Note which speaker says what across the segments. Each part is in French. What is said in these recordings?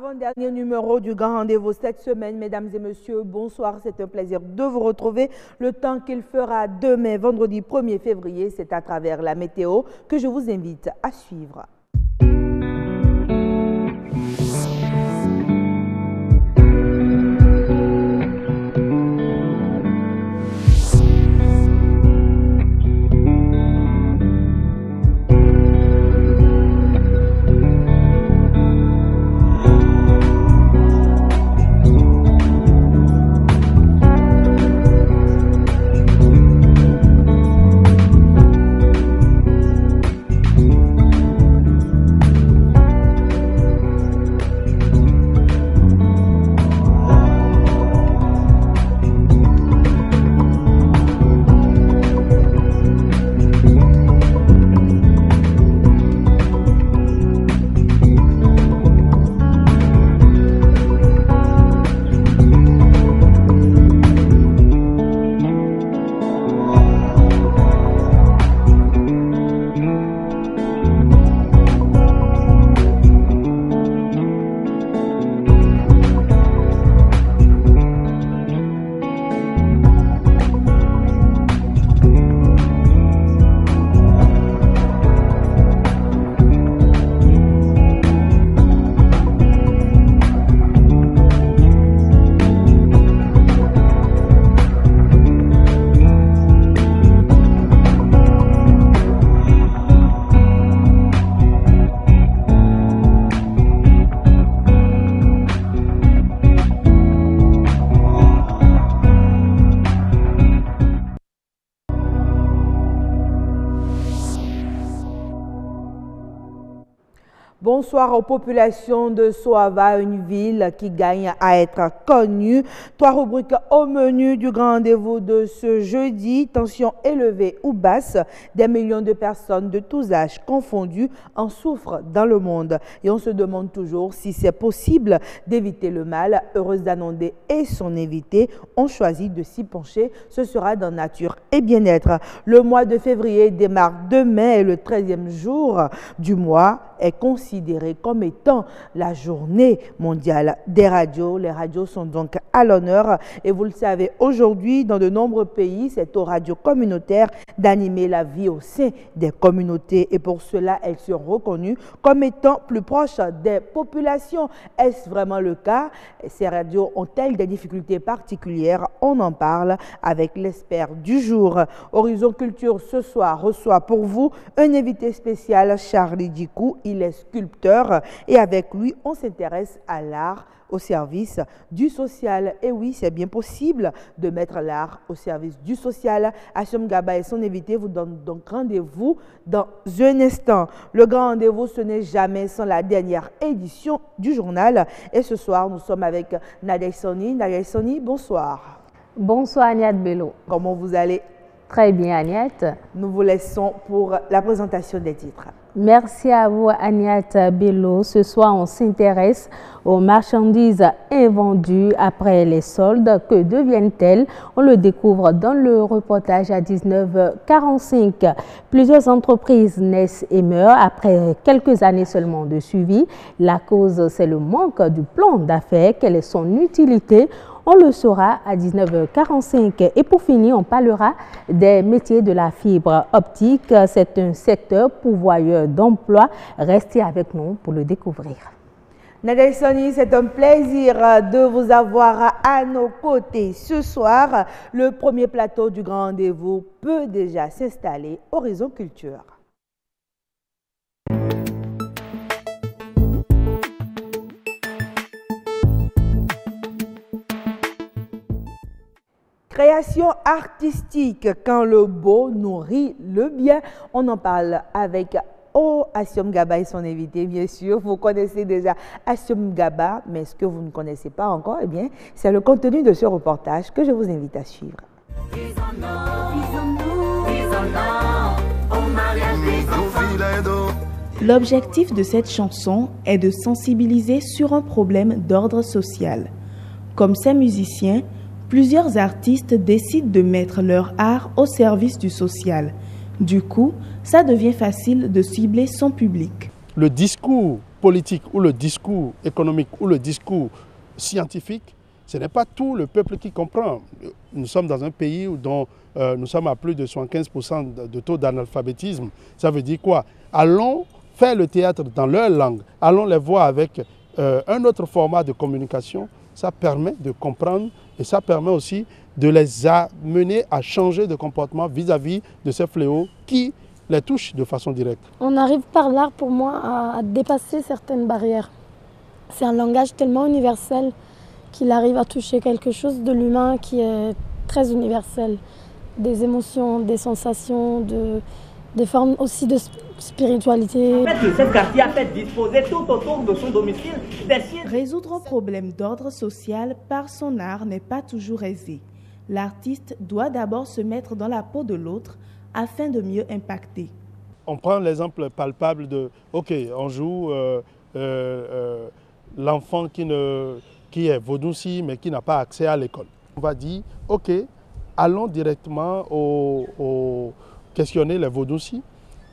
Speaker 1: Avant-dernier numéro du Grand Rendez-vous cette semaine, mesdames et messieurs, bonsoir, c'est un plaisir de vous retrouver. Le temps qu'il fera demain, vendredi 1er février, c'est à travers la météo que je vous invite à suivre. Bonsoir aux populations de Soava, une ville qui gagne à être connue. 3 rubriques au menu du grand rendez-vous de ce jeudi. Tension élevée ou basse, des millions de personnes de tous âges confondus en souffrent dans le monde. Et on se demande toujours si c'est possible d'éviter le mal. Heureuse d'Anondé et son invité ont choisi de s'y pencher. Ce sera dans Nature et Bien-être. Le mois de février démarre demain et le 13e jour du mois est considéré comme étant la journée mondiale des radios. Les radios sont donc à l'honneur et vous le savez, aujourd'hui, dans de nombreux pays, c'est aux radios communautaires d'animer la vie au sein des communautés et pour cela, elles sont reconnues comme étant plus proches des populations. Est-ce vraiment le cas? Ces radios ont-elles des difficultés particulières? On en parle avec l'expert du jour. Horizon Culture ce soir reçoit pour vous un invité spécial, Charlie Dicou. Il est sculpteur et avec lui, on s'intéresse à l'art au service du social. Et oui, c'est bien possible de mettre l'art au service du social. Hassiom Gaba et son invité vous donnent donc rendez-vous dans un instant. Le grand rendez-vous, ce n'est jamais sans la dernière édition du journal. Et ce soir, nous sommes avec Nadia Soni. Nadia Soni, bonsoir.
Speaker 2: Bonsoir Agnès Bello.
Speaker 1: Comment vous allez?
Speaker 2: Très bien Agnès.
Speaker 1: Nous vous laissons pour la présentation des titres.
Speaker 2: Merci à vous Agnès Bello. Ce soir, on s'intéresse aux marchandises invendues après les soldes. Que deviennent-elles? On le découvre dans le reportage à 19h45. Plusieurs entreprises naissent et meurent après quelques années seulement de suivi. La cause, c'est le manque du plan d'affaires. Quelle est son utilité? On le saura à 19h45. Et pour finir, on parlera des métiers de la fibre optique. C'est un secteur pourvoyeur d'emploi. Restez avec nous pour le découvrir.
Speaker 1: Nadia Soni, c'est un plaisir de vous avoir à nos côtés ce soir. Le premier plateau du grand rendez-vous peut déjà s'installer. Horizon Culture. Création artistique, quand le beau nourrit le bien. On en parle avec Hassiom Gaba et son invité, bien sûr. Vous connaissez déjà Hassiom Gaba, mais ce que vous ne connaissez pas encore, eh bien, c'est le contenu de ce reportage que je vous invite à suivre.
Speaker 3: L'objectif de cette chanson est de sensibiliser sur un problème d'ordre social. Comme ces musiciens, plusieurs artistes décident de mettre leur art au service du social. Du coup, ça devient facile de cibler son public.
Speaker 4: Le discours politique ou le discours économique ou le discours scientifique, ce n'est pas tout le peuple qui comprend. Nous sommes dans un pays dont nous sommes à plus de 75% de taux d'analphabétisme. Ça veut dire quoi? Allons faire le théâtre dans leur langue, allons les voir avec un autre format de communication. Ça permet de comprendre et ça permet aussi de les amener à changer de comportement vis-à-vis de ces fléaux qui les touchent de façon directe.
Speaker 5: On arrive par l'art pour moi à dépasser certaines barrières. C'est un langage tellement universel qu'il arrive à toucher quelque chose de l'humain qui est très universel. Des émotions, des sensations, des formes aussi de spiritualité.
Speaker 6: En fait, le chef-quartier a fait disposer tout autour de son domicile des sièges.
Speaker 3: Résoudre un problème d'ordre social par son art n'est pas toujours aisé. L'artiste doit d'abord se mettre dans la peau de l'autre afin de mieux impacter.
Speaker 4: On prend l'exemple palpable de, ok, on joue l'enfant qui est vaudouci mais qui n'a pas accès à l'école. On va dire, ok, allons directement questionner les vaudoucis.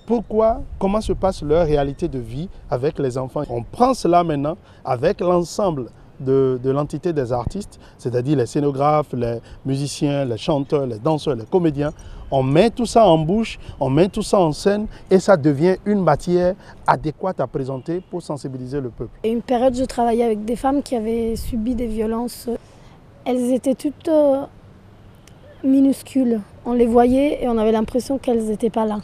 Speaker 4: Pourquoi, comment se passe leur réalité de vie avec les enfants? On prend cela maintenant avec l'ensemble de l'entité des artistes, c'est-à-dire les scénographes, les musiciens, les chanteurs, les danseurs, les comédiens. On met tout ça en bouche, on met tout ça en scène et ça devient une matière adéquate à présenter pour sensibiliser le peuple.
Speaker 5: Et une période, je travaillais avec des femmes qui avaient subi des violences. Elles étaient toutes minuscules. On les voyait et on avait l'impression qu'elles n'étaient pas là.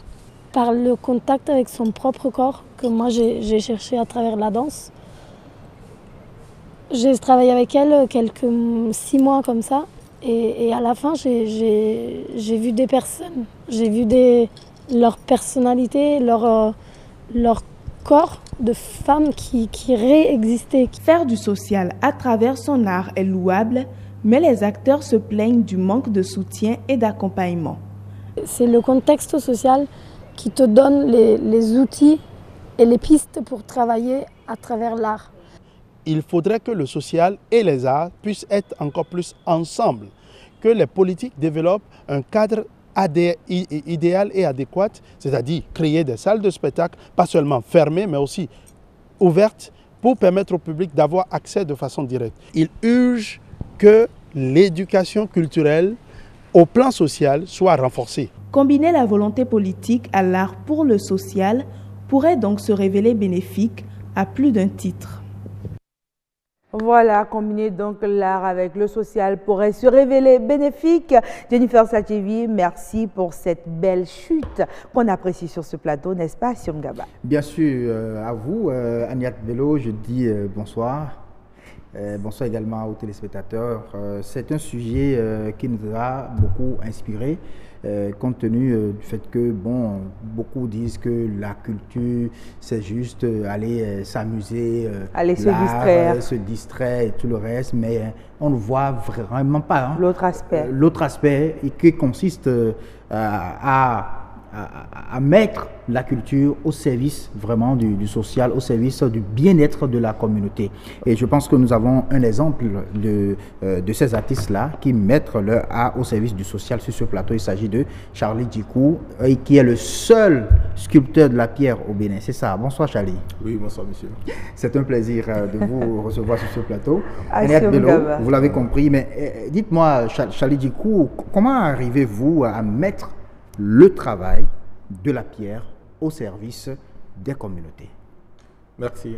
Speaker 5: Par le contact avec son propre corps, que moi j'ai cherché à travers la danse, j'ai travaillé avec elles 6 mois comme ça. Et à la fin, j'ai vu des personnes, j'ai vu leur personnalité, leur corps de femmes qui réexistaient.
Speaker 3: Faire du social à travers son art est louable, mais les acteurs se plaignent du manque de soutien et d'accompagnement.
Speaker 5: C'est le contexte social qui te donne les outils et les pistes pour travailler à travers l'art.
Speaker 4: Il faudrait que le social et les arts puissent être encore plus ensemble, que les politiques développent un cadre idéal et adéquat, c'est-à-dire créer des salles de spectacle, pas seulement fermées, mais aussi ouvertes, pour permettre au public d'avoir accès de façon directe. Il urge que l'éducation culturelle au plan social soit renforcée.
Speaker 3: Combiner la volonté politique à l'art pour le social pourrait donc se révéler bénéfique à plus d'un titre.
Speaker 1: Voilà, combiner donc l'art avec le social pourrait se révéler bénéfique. Jennifer Sachevi, merci pour cette belle chute qu'on apprécie sur ce plateau, n'est-ce pas, Siom Gaba?
Speaker 7: Bien sûr, à vous, Aniat Bello, je dis bonsoir. Bonsoir également aux téléspectateurs. C'est un sujet qui nous a beaucoup inspiré. Compte tenu du fait que, bon, beaucoup disent que la culture, c'est juste aller s'amuser,
Speaker 1: aller se
Speaker 7: distraire et tout le reste, mais on ne voit vraiment pas hein,
Speaker 1: l'autre aspect.
Speaker 7: L'autre aspect qui consiste à mettre la culture au service vraiment du social, au service du bien-être de la communauté. Et je pense que nous avons un exemple de ces artistes-là qui mettent leur art au service du social sur ce plateau. Il s'agit de Charlie Djikou, qui est le seul sculpteur de la pierre au Bénin. C'est ça. Bonsoir Charlie.
Speaker 8: Oui, bonsoir monsieur.
Speaker 7: C'est un plaisir de vous recevoir sur ce plateau. Aniat Bello, vous l'avez compris, mais dites-moi Charlie Djikou, comment arrivez-vous à mettre le travail de la pierre au service des communautés?
Speaker 8: Merci.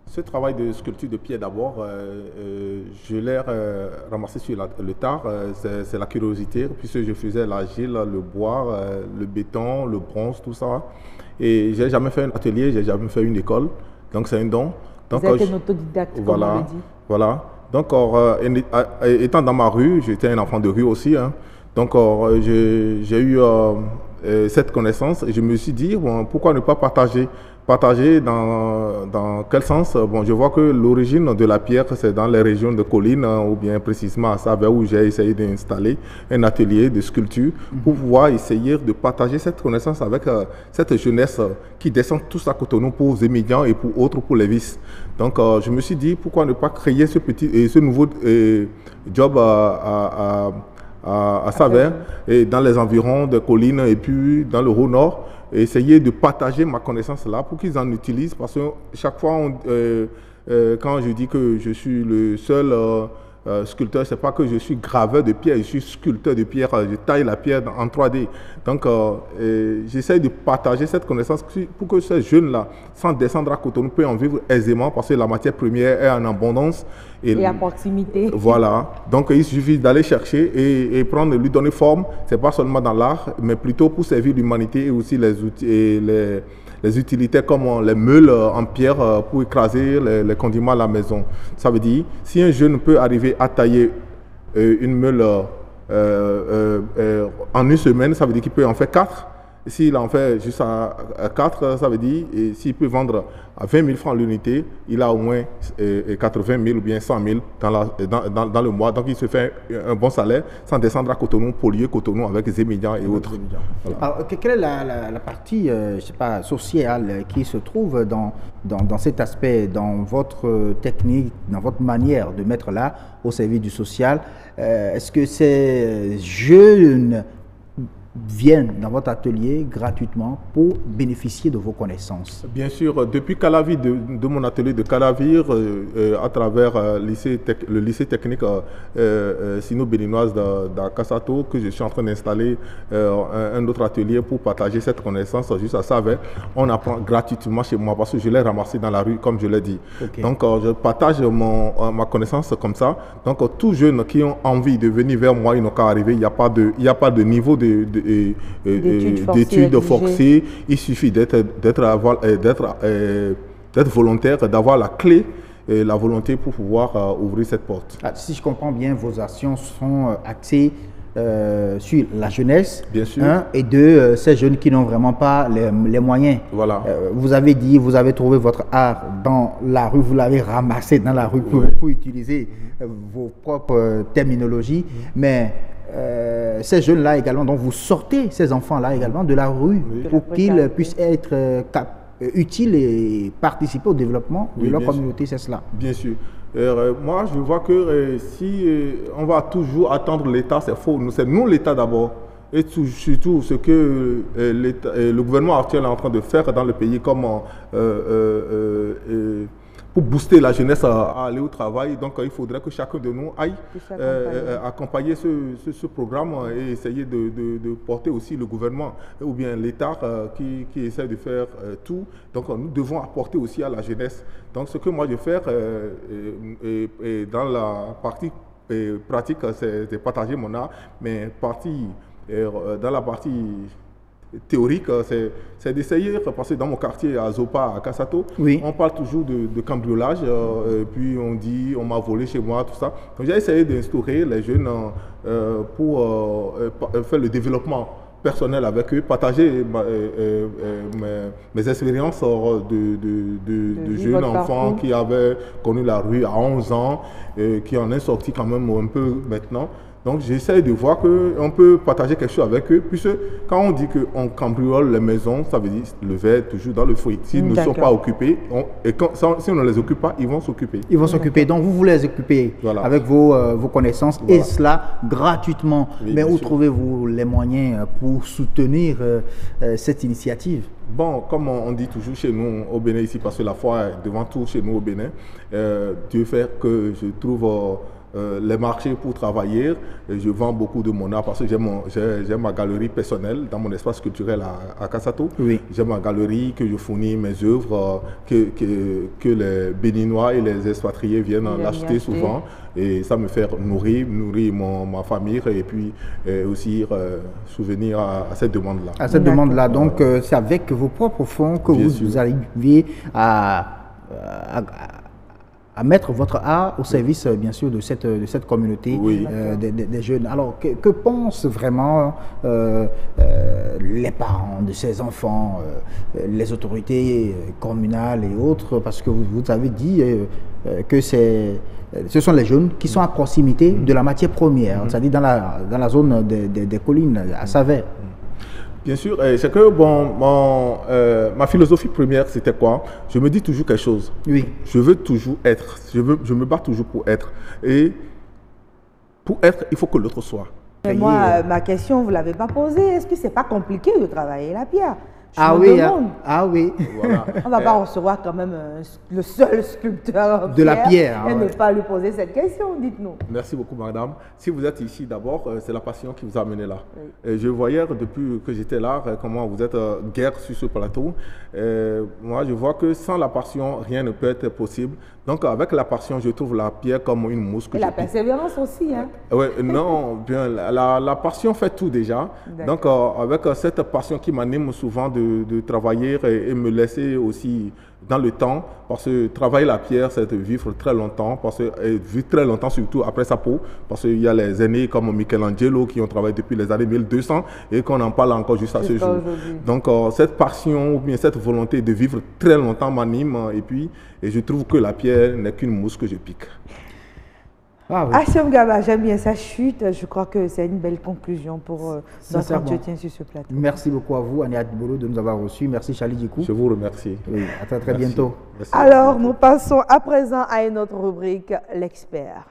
Speaker 8: Ce travail de sculpture de pierre d'abord, je l'ai ramassé sur le tard, c'est la curiosité, puisque je faisais l'argile, le bois, le béton, le bronze, tout ça. Et je n'ai jamais fait un atelier, je n'ai jamais fait une école, donc c'est un don. Donc,
Speaker 1: vous êtes un autodidacte,
Speaker 8: voilà,
Speaker 1: comme on le dit.
Speaker 8: Voilà. Donc, étant dans ma rue, j'étais un enfant de rue aussi, hein. Donc, j'ai eu cette connaissance et je me suis dit, bon, pourquoi ne pas partager? Partager dans quel sens? Bon, je vois que l'origine de la pierre, c'est dans les régions de collines, ou bien précisément à Saveur, où j'ai essayé d'installer un atelier de sculpture pour pouvoir essayer de partager cette connaissance avec cette jeunesse qui descend tous à Cotonou pour les émigrants et pour autres, pour les vices. Donc, je me suis dit, pourquoi ne pas créer ce nouveau job à Saverne, et dans les environs de collines et puis dans le Haut-Nord, et essayer de partager ma connaissance là pour qu'ils en utilisent, parce que chaque fois, quand je dis que je suis le seul sculpteur, c'est pas que je suis graveur de pierre, je suis sculpteur de pierre, je taille la pierre en 3D. Donc, j'essaie de partager cette connaissance pour que ces jeunes-là, sans descendre à Cotonou, puissent en vivre aisément, parce que la matière première est en abondance.
Speaker 1: Et à proximité.
Speaker 8: Voilà. Donc, il suffit d'aller chercher et prendre, lui donner forme. C'est pas seulement dans l'art, mais plutôt pour servir l'humanité et aussi les outils et les utilités comme les meules en pierre pour écraser les condiments à la maison. Ça veut dire, si un jeune peut arriver à tailler une meule en une semaine, ça veut dire qu'il peut en faire 4. S'il en fait juste à 4, ça veut dire, s'il peut vendre à 20 000 francs l'unité, il a au moins 80 000 ou bien 100 000 dans le mois. Donc il se fait un bon salaire sans descendre à Cotonou, Polier, Cotonou avec Zémilian et autres.
Speaker 7: Voilà. Alors, quelle est la partie je sais pas, sociale qui se trouve dans cet aspect, dans votre technique, dans votre manière de mettre là au service du social? Est-ce que ces jeunes viennent dans votre atelier gratuitement pour bénéficier de vos connaissances?
Speaker 8: Bien sûr, depuis Calavir, de mon atelier de Calavir, à travers le lycée technique sino-béninoise d'Akasato, que je suis en train d'installer un autre atelier pour partager cette connaissance juste à Saverne, on apprend gratuitement chez moi parce que je l'ai ramassé dans la rue, comme je l'ai dit. Okay. Donc, je partage ma connaissance comme ça. Donc, tous jeunes qui ont envie de venir vers moi, ils n'ont qu'à arriver. Il n'y a pas de niveau d'études forcées. Il suffit d'être volontaire, d'avoir la clé et la volonté pour pouvoir ouvrir cette porte.
Speaker 7: Si je comprends bien, vos actions sont axées sur la jeunesse,
Speaker 8: bien sûr,
Speaker 7: et de ces jeunes qui n'ont vraiment pas les moyens.
Speaker 8: Voilà.
Speaker 7: Vous avez dit, vous avez trouvé votre art dans la rue, vous l'avez ramassé dans la rue pour utiliser vos propres terminologies, mais ces jeunes-là également, donc vous sortez ces enfants-là également de la rue pour qu'ils puissent être utiles et participer au développement de leur communauté, c'est cela?
Speaker 8: Bien sûr. Moi, je vois que si on va toujours attendre l'État, c'est faux. C'est nous l'État d'abord. Et surtout ce que le gouvernement actuel est en train de faire dans le pays, comme pour booster la jeunesse à aller au travail. Donc, il faudrait que chacun de nous aille accompagner ce programme et essayer de porter aussi le gouvernement ou bien l'État qui essaie de faire tout. Donc, nous devons apporter aussi à la jeunesse. Donc, ce que moi je fais dans la partie pratique, c'est de partager mon art, mais dans la partie théorique, c'est d'essayer, parce que dans mon quartier à Zopa, à Kassato, on parle toujours de cambriolage, puis on dit on m'a volé chez moi, tout ça. Donc j'ai essayé d'instaurer les jeunes pour faire le développement personnel avec eux, partager mes expériences de jeunes enfants qui avaient connu la rue à 11 ans, qui en est sorti quand même un peu maintenant. Donc, j'essaie de voir qu'on peut partager quelque chose avec eux, puisque quand on dit qu'on cambriole les maisons, ça veut dire le verre toujours dans le fruit. S'ils ne sont pas occupés, si on ne les occupe pas, ils vont s'occuper.
Speaker 7: Ils vont s'occuper. Donc, vous les occupez avec vos connaissances, et cela gratuitement. Oui, mais où trouvez-vous les moyens pour soutenir cette initiative?
Speaker 8: Bon, comme on dit toujours chez nous au Bénin ici, parce que la foi est devant tout chez nous au Bénin, Dieu fait que je trouve les marchés pour travailler. Je vends beaucoup de mon art parce que j'ai ma galerie personnelle dans mon espace culturel à Kassato. J'ai ma galerie que je fournis mes œuvres, que les Béninois et les expatriés viennent l'acheter souvent. Et ça me fait nourrir ma famille et puis aussi souvenir à cette demande-là.
Speaker 7: À cette demande-là. Donc, c'est avec vos propres fonds que vous arrivez à mettre votre art au service, bien sûr, de cette communauté des jeunes. Alors, que pensent vraiment les parents de ces enfants, les autorités communales et autres? Parce que vous avez dit que ce sont les jeunes qui sont à proximité de la matière première, c'est-à-dire dans la zone des collines, à Saverne.
Speaker 8: Bien sûr, c'est que ma philosophie première, c'était quoi? Je me dis toujours quelque chose. Je veux toujours être. Je me bats toujours pour être. Et pour être, il faut que l'autre soit.
Speaker 1: Mais moi, ma question, vous ne l'avez pas posée. Est-ce que ce n'est pas compliqué de travailler la pierre?
Speaker 7: Ah oui,
Speaker 1: Voilà. On ne va pas recevoir quand même le seul sculpteur
Speaker 7: de la pierre
Speaker 1: et ne pas lui poser cette question, dites-nous.
Speaker 8: Merci beaucoup, madame. Si vous êtes ici, d'abord, c'est la passion qui vous a amené là. Oui. Je voyais depuis que j'étais là, comment vous êtes guère sur ce plateau. Moi, je vois que sans la passion, rien ne peut être possible. Donc, avec la passion, je trouve la pierre comme une mousse que
Speaker 1: et la persévérance aussi, hein?
Speaker 8: Oui, non, bien, la passion fait tout déjà. Donc, avec cette passion qui m'anime souvent de travailler et me laisser aussi dans le temps, parce que travailler la pierre, c'est de vivre très longtemps, vivre très longtemps surtout après sa peau, parce qu'il y a les aînés comme Michelangelo qui ont travaillé depuis les années 1200 et qu'on en parle encore juste à ce jour. Donc, cette passion ou bien cette volonté de vivre très longtemps m'anime et je trouve que la pierre n'est qu'une mousse que je pique.
Speaker 1: Ah oui. Hachem Gaba, j'aime bien sa chute. Je crois que c'est une belle conclusion pour notre entretien sur ce plateau.
Speaker 7: Merci beaucoup à vous, Aniat Bolo, de nous avoir reçus. Merci, Charlie Djikou.
Speaker 8: Je vous remercie.
Speaker 7: Oui, à très, très bientôt.
Speaker 1: Merci. Alors, nous passons à présent à une autre rubrique, l'expert.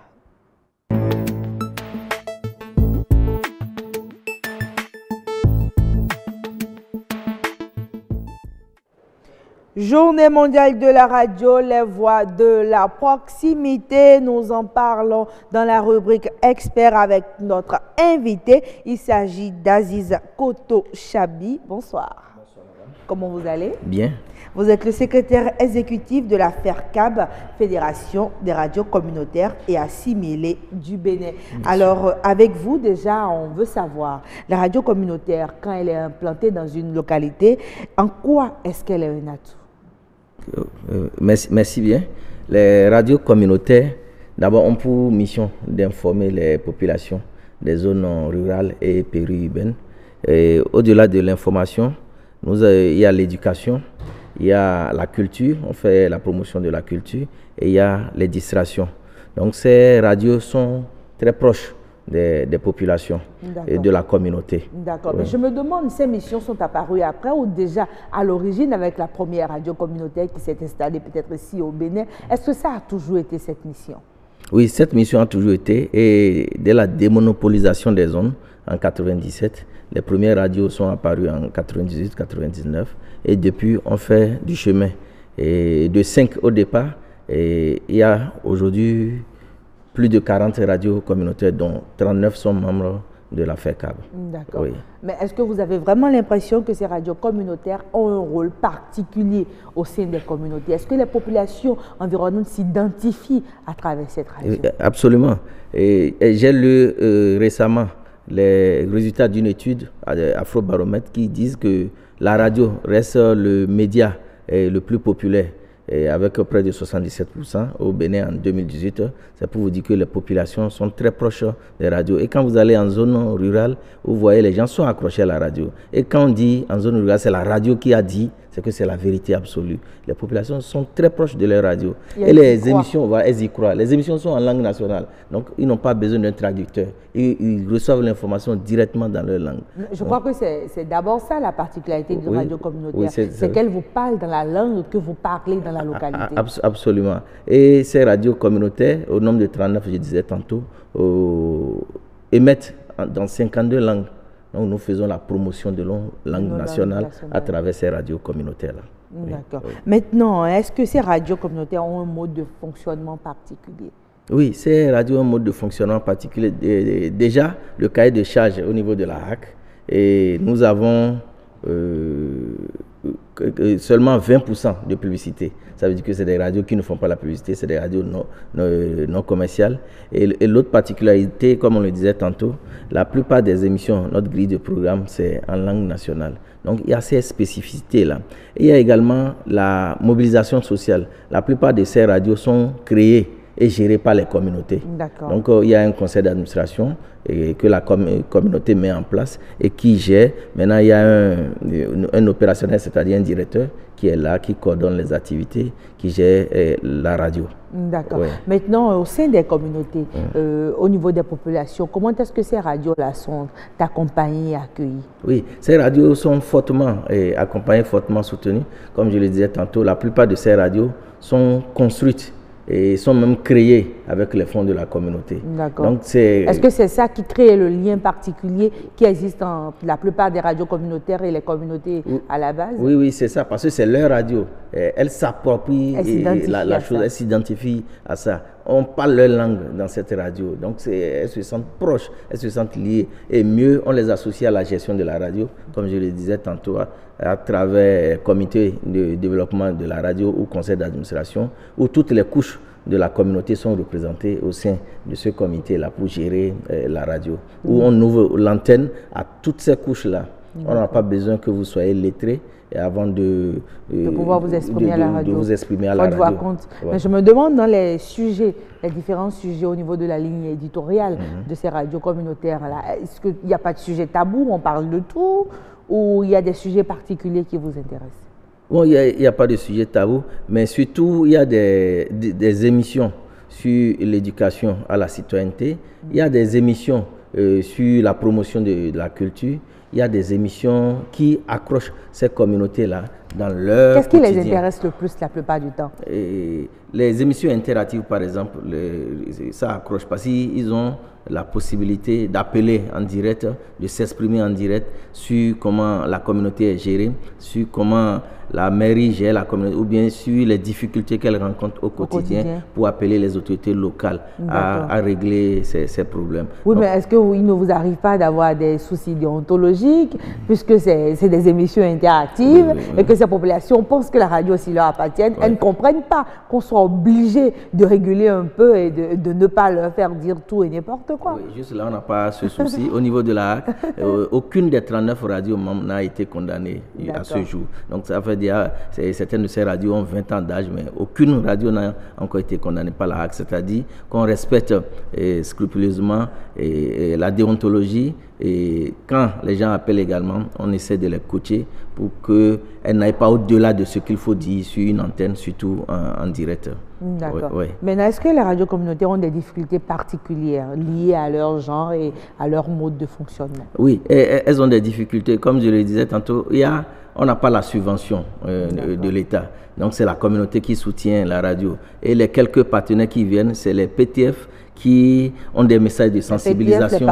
Speaker 1: Journée mondiale de la radio, les voix de la proximité. Nous en parlons dans la rubrique expert avec notre invité. Il s'agit d'Aziz Koto Chabi. Bonsoir.
Speaker 9: Bonsoir, madame.
Speaker 1: Comment vous allez?
Speaker 9: Bien.
Speaker 1: Vous êtes le secrétaire exécutif de la FERCAB, Fédération des radios communautaires et assimilées du Bénin. Alors, avec vous, déjà, on veut savoir, la radio communautaire, quand elle est implantée dans une localité, en quoi est-ce qu'elle est un atout?
Speaker 9: Merci bien. Les radios communautaires, d'abord, ont pour mission d'informer les populations des zones rurales et périurbaines. Au-delà de l'information, il y a l'éducation, il y a la culture, on fait la promotion de la culture, et il y a les distractions. Donc ces radios sont très proches des populations et de la communauté.
Speaker 1: D'accord, mais je me demande, ces missions sont apparues après ou déjà à l'origine avec la première radio communautaire qui s'est installée peut-être ici au Bénin. Est-ce que ça a toujours été cette mission?
Speaker 9: Oui, cette mission a toujours été, et dès la démonopolisation des zones en 1997, les premières radios sont apparues en 98-99 et depuis on fait du chemin. Et de 5 au départ, et il y a aujourd'hui plus de 40 radios communautaires dont 39 sont membres de la FERCAB.
Speaker 1: D'accord. Oui. Mais est-ce que vous avez vraiment l'impression que ces radios communautaires ont un rôle particulier au sein des communautés? Est-ce que les populations environnantes s'identifient à travers cette radio?
Speaker 9: Absolument. Et j'ai lu récemment les résultats d'une étude Afrobaromètre qui disent que la radio reste le média le plus populaire, et avec près de 77% au Bénin en 2018. C'est pour vous dire que les populations sont très proches des radios. Et quand vous allez en zone rurale, vous voyez les gens sont accrochés à la radio. Et quand on dit en zone rurale, c'est la radio qui a dit, c'est que c'est la vérité absolue. Les populations sont très proches de leur radio. Et les émissions, elles y croient. Les émissions sont en langue nationale. Donc, ils n'ont pas besoin d'un traducteur. Ils reçoivent l'information directement dans leur langue.
Speaker 1: Je crois que c'est d'abord ça la particularité d'une radio communautaire. Oui, c'est qu'elle vous parle dans la langue que vous parlez dans la localité.
Speaker 9: Absolument. Et ces radios communautaires, au nombre de 39, je disais tantôt, émettent dans 52 langues. Donc nous faisons la promotion de langue nationale à travers ces radios communautaires-là.
Speaker 1: D'accord. Oui. Maintenant, est-ce que ces radios communautaires ont un mode de fonctionnement particulier?
Speaker 9: Oui, ces radios ont un mode de fonctionnement particulier. Déjà, le cahier de charge au niveau de la HAC, et nous avons seulement 20% de publicité. Ça veut dire que c'est des radios qui ne font pas la publicité, c'est des radios non commerciales. Et l'autre particularité, comme on le disait tantôt, la plupart des émissions, notre grille de programme, c'est en langue nationale. Donc il y a ces spécificités-là. Et il y a également la mobilisation sociale. La plupart de ces radios sont créées et gérées par les communautés. Donc il y a un conseil d'administration que la communauté met en place et qui gère. Maintenant, il y a un opérationnel, c'est-à-dire un directeur qui est là, qui coordonne les activités, qui gère la radio.
Speaker 1: D'accord. Ouais. Maintenant, au sein des communautés, au niveau des populations, comment est-ce que ces radios-là sont accompagnées et accueillies?
Speaker 9: Oui, ces radios sont fortement accompagnées, fortement soutenues. Comme je le disais tantôt, la plupart de ces radios sont construites et sont même créés avec les fonds de la communauté.
Speaker 1: D'accord. Est-ce que c'est ça qui crée le lien particulier qui existe entre la plupart des radios communautaires et les communautés à la base?
Speaker 9: Oui, oui, c'est ça, parce que c'est leur radio. Elles s'approprient la chose, elles s'identifient à ça. On parle leur langue dans cette radio, donc elles se sentent proches, elles se sentent liées. Et mieux, on les associe à la gestion de la radio, comme je le disais tantôt, à travers le comité de développement de la radio ou conseil d'administration, où toutes les couches de la communauté sont représentées au sein de ce comité-là pour gérer la radio, où on ouvre l'antenne à toutes ces couches-là. On n'a pas besoin que vous soyez lettrés avant de
Speaker 1: pouvoir vous exprimer à la radio.
Speaker 9: De vous exprimer à la radio.
Speaker 1: Ouais. Mais je me demande dans les sujets, les différents sujets au niveau de la ligne éditoriale de ces radios communautaires-là, est-ce qu'il n'y a pas de sujet tabou, on parle de tout, ou il y a des sujets particuliers qui vous intéressent?
Speaker 9: Bon, il n'y a pas de sujet tabou, mais surtout, il y a des émissions sur l'éducation à la citoyenneté, il y a des émissions sur la promotion de la culture, il y a des émissions qui accrochent ces communautés-là dans leur
Speaker 1: Qu'est-ce qui les intéresse le plus la plupart du temps?
Speaker 9: Les émissions interactives, par exemple, ça accroche parce qu'ils ont la possibilité d'appeler en direct, de s'exprimer en direct sur comment la communauté est gérée, sur comment la mairie gère la communauté, ou bien sur les difficultés qu'elle rencontre au quotidien pour appeler les autorités locales à régler ces problèmes.
Speaker 1: Oui, donc, mais est-ce qu'il ne vous arrive pas d'avoir des soucis déontologiques, puisque c'est des émissions interactives, et que ces populations pensent que la radio aussi leur appartient, elles ne comprennent pas qu'on soit obligé de réguler un peu et de ne pas leur faire dire tout et n'importe quoi.
Speaker 9: Oui, juste là, on n'a pas ce souci. Au niveau de la HAC, aucune des 39 radios membres n'a été condamnée à ce jour. Donc ça fait dire, certaines de ces radios ont 20 ans d'âge, mais aucune radio n'a encore été condamnée par la HAC. C'est-à-dire qu'on respecte scrupuleusement la déontologie, et quand les gens appellent également, on essaie de les coacher pour qu'elles n'aillent pas au-delà de ce qu'il faut dire sur une antenne, surtout en direct.
Speaker 1: D'accord. Maintenant, est-ce que les radios communautaires ont des difficultés particulières liées à leur genre et à leur mode de fonctionnement?
Speaker 9: Oui, elles ont des difficultés. Comme je le disais tantôt, on n'a pas la subvention de l'État. Donc, c'est la communauté qui soutient la radio. Et les quelques partenaires qui viennent, c'est les PTF qui ont des messages de sensibilisation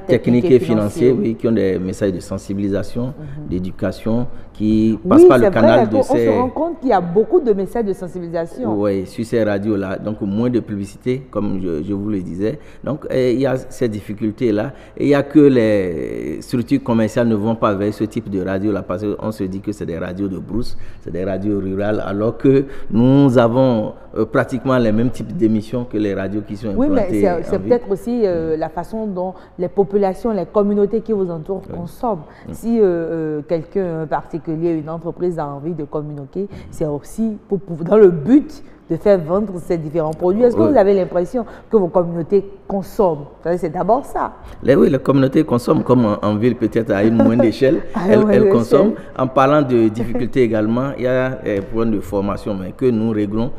Speaker 9: techniques et financiers, oui, qui ont des messages de sensibilisation, d'éducation, qui passent par le canal de ces...
Speaker 1: On se rend compte qu'il y a beaucoup de messages de sensibilisation.
Speaker 9: Oui, sur ces radios-là. Donc, moins de publicité, comme je vous le disais. Donc, il y a ces difficultés-là. Et il n'y a que les structures commerciales ne vont pas vers ce type de radio-là, parce qu'on se dit que c'est des radios de brousse, c'est des radios rurales, alors que nous avons pratiquement les mêmes types d'émissions que les radios qui sont implantées.
Speaker 1: Oui, mais c'est peut-être aussi la façon dont les populations, les communautés qui vous entourent consomment. Si quelqu'un, un particulier, une entreprise a envie de communiquer, c'est aussi dans le but de faire vendre ces différents produits. Est-ce que vous avez l'impression que vos communautés consomment? C'est d'abord ça.
Speaker 9: Oui, les communautés consomment, comme en ville, peut-être à une moindre échelle. Elles consomment. En parlant de difficultés également, il y a des problèmes de formation que nous réglons.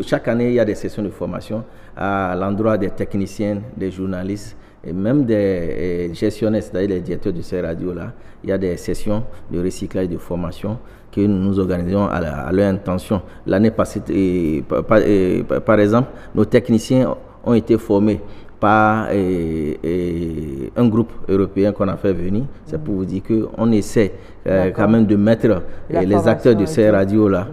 Speaker 9: Chaque année, il y a des sessions de formation à l'endroit des techniciens, des journalistes et même des gestionnaires, c'est-à-dire les directeurs de ces radios-là. Il y a des sessions de recyclage de formation que nous organisons à leur intention. L'année passée, par exemple, nos techniciens ont été formés par un groupe européen qu'on a fait venir. C'est pour vous dire qu'on essaie quand même de mettre les acteurs de ces radios-là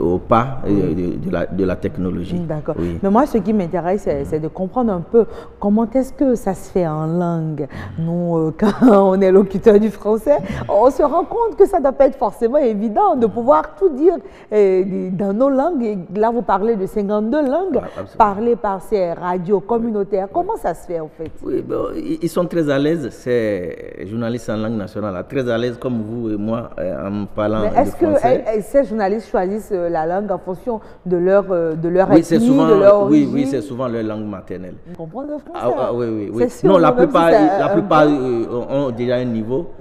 Speaker 9: au pas de la technologie.
Speaker 1: D'accord. Oui. Mais moi, ce qui m'intéresse, c'est de comprendre un peu comment est-ce que ça se fait en langue. Nous, quand on est locuteur du français, on se rend compte que ça ne doit pas être forcément évident de pouvoir tout dire dans nos langues. Et là, vous parlez de 52 langues parlées par ces radios communautaires. Comment ça se fait, en fait?
Speaker 9: Oui, bon, ils sont très à l'aise, ces journalistes en langue nationale, très à l'aise comme vous et moi en parlant de français.
Speaker 1: Est-ce que ces journalistes choisissent la langue en fonction de leur ethnie, de leur origine?
Speaker 9: Oui, c'est souvent leur langue maternelle.
Speaker 1: Vous comprenez le français?
Speaker 9: Oui. Non, la plupart ont déjà un niveau,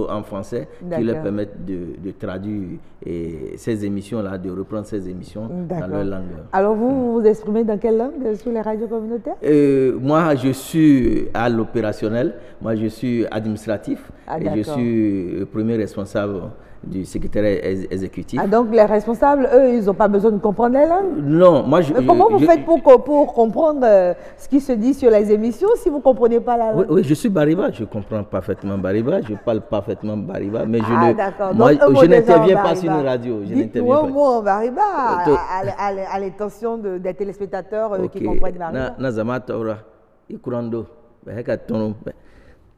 Speaker 9: en français qui leur permet de traduire ces émissions-là, de reprendre ces émissions dans leur langue.
Speaker 1: Alors vous vous exprimez dans quelle langue sur les radios communautaires?
Speaker 9: Moi, je suis à l'opérationnel, moi je suis administratif. et je suis le premier responsable du secrétariat exécutif.
Speaker 1: Ah, donc les responsables, eux, ils n'ont pas besoin de comprendre la langue?
Speaker 9: Non, moi je...
Speaker 1: Mais comment vous faites pour comprendre ce qui se dit sur les émissions si vous ne comprenez pas la langue?
Speaker 9: Oui, je suis Bariba, je comprends parfaitement Bariba, je parle parfaitement Bariba, mais
Speaker 1: je
Speaker 9: n'interviens pas sur une radio.
Speaker 1: Dites-moi un mot en Bariba à l'intention des téléspectateurs qui comprennent Bariba.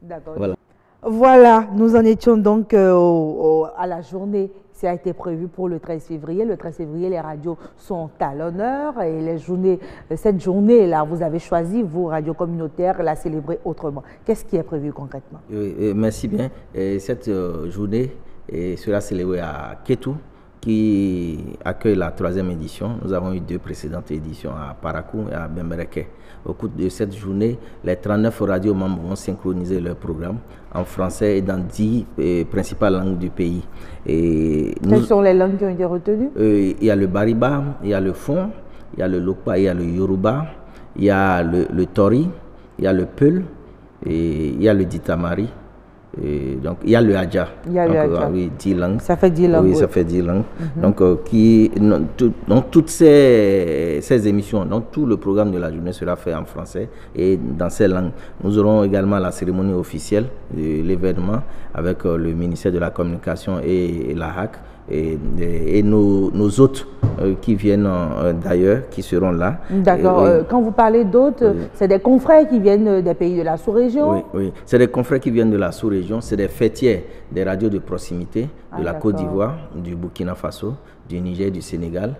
Speaker 1: D'accord. Voilà, nous en étions donc à la journée. Ça a été prévu pour le 13 février. Le 13 février, les radios sont à l'honneur et cette journée-là, vous avez choisi, vous, radio communautaire, la célébrer autrement. Qu'est-ce qui est prévu concrètement?
Speaker 9: Merci bien. Cette journée sera célébrée à Kétou, qui accueille la 3e édition. Nous avons eu 2 précédentes éditions à Parakou et à Bembereke. Au cours de cette journée, les 39 radios membres vont synchroniser leur programme en français et dans 10 principales langues du pays.
Speaker 1: Quelles sont les langues qui ont été retenues?
Speaker 9: Il y a le Bariba, il y a le Fon, il y a le Lokpa, il y a le Yoruba, il y a le Tori, il y a le Peul, et il y a le Ditamari. Donc, il y a le Hadja. Oui, 10 langues.
Speaker 1: Ça fait 10 langues.
Speaker 9: Oui, ça fait 10 langues. Donc, toutes ces émissions, donc tout le programme de la journée sera fait en français et dans ces langues. Nous aurons également la cérémonie officielle de l'événement avec le ministère de la Communication et la HAC. Et nos hôtes qui viennent d'ailleurs, qui seront là.
Speaker 1: D'accord. Quand vous parlez d'hôtes, c'est des confrères qui viennent des pays de la sous-région?
Speaker 9: Oui. C'est des confrères qui viennent de la sous-région, c'est des fêtiers des radios de proximité de la Côte d'Ivoire, du Burkina Faso, du Niger, du Sénégal,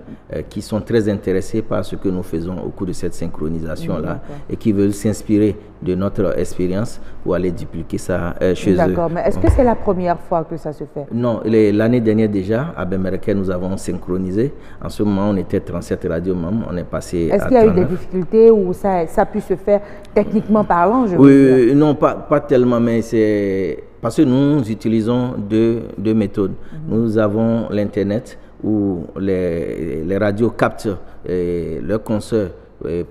Speaker 9: qui sont très intéressés par ce que nous faisons au cours de cette synchronisation-là et qui veulent s'inspirer de notre expérience pour aller dupliquer ça chez eux.
Speaker 1: D'accord, mais est-ce que c'est la première fois que ça se fait?
Speaker 9: Non, l'année dernière déjà, à Bembereke, nous avons synchronisé. En ce moment, on était 37 radios membres, on est passé à 39.
Speaker 1: Est-ce qu'il y a eu des difficultés ou ça a pu se faire techniquement parlant?
Speaker 9: Oui, non, pas tellement, mais c'est parce que nous utilisons deux méthodes. Nous avons l'Internet, où les radios captent leurs consoeurs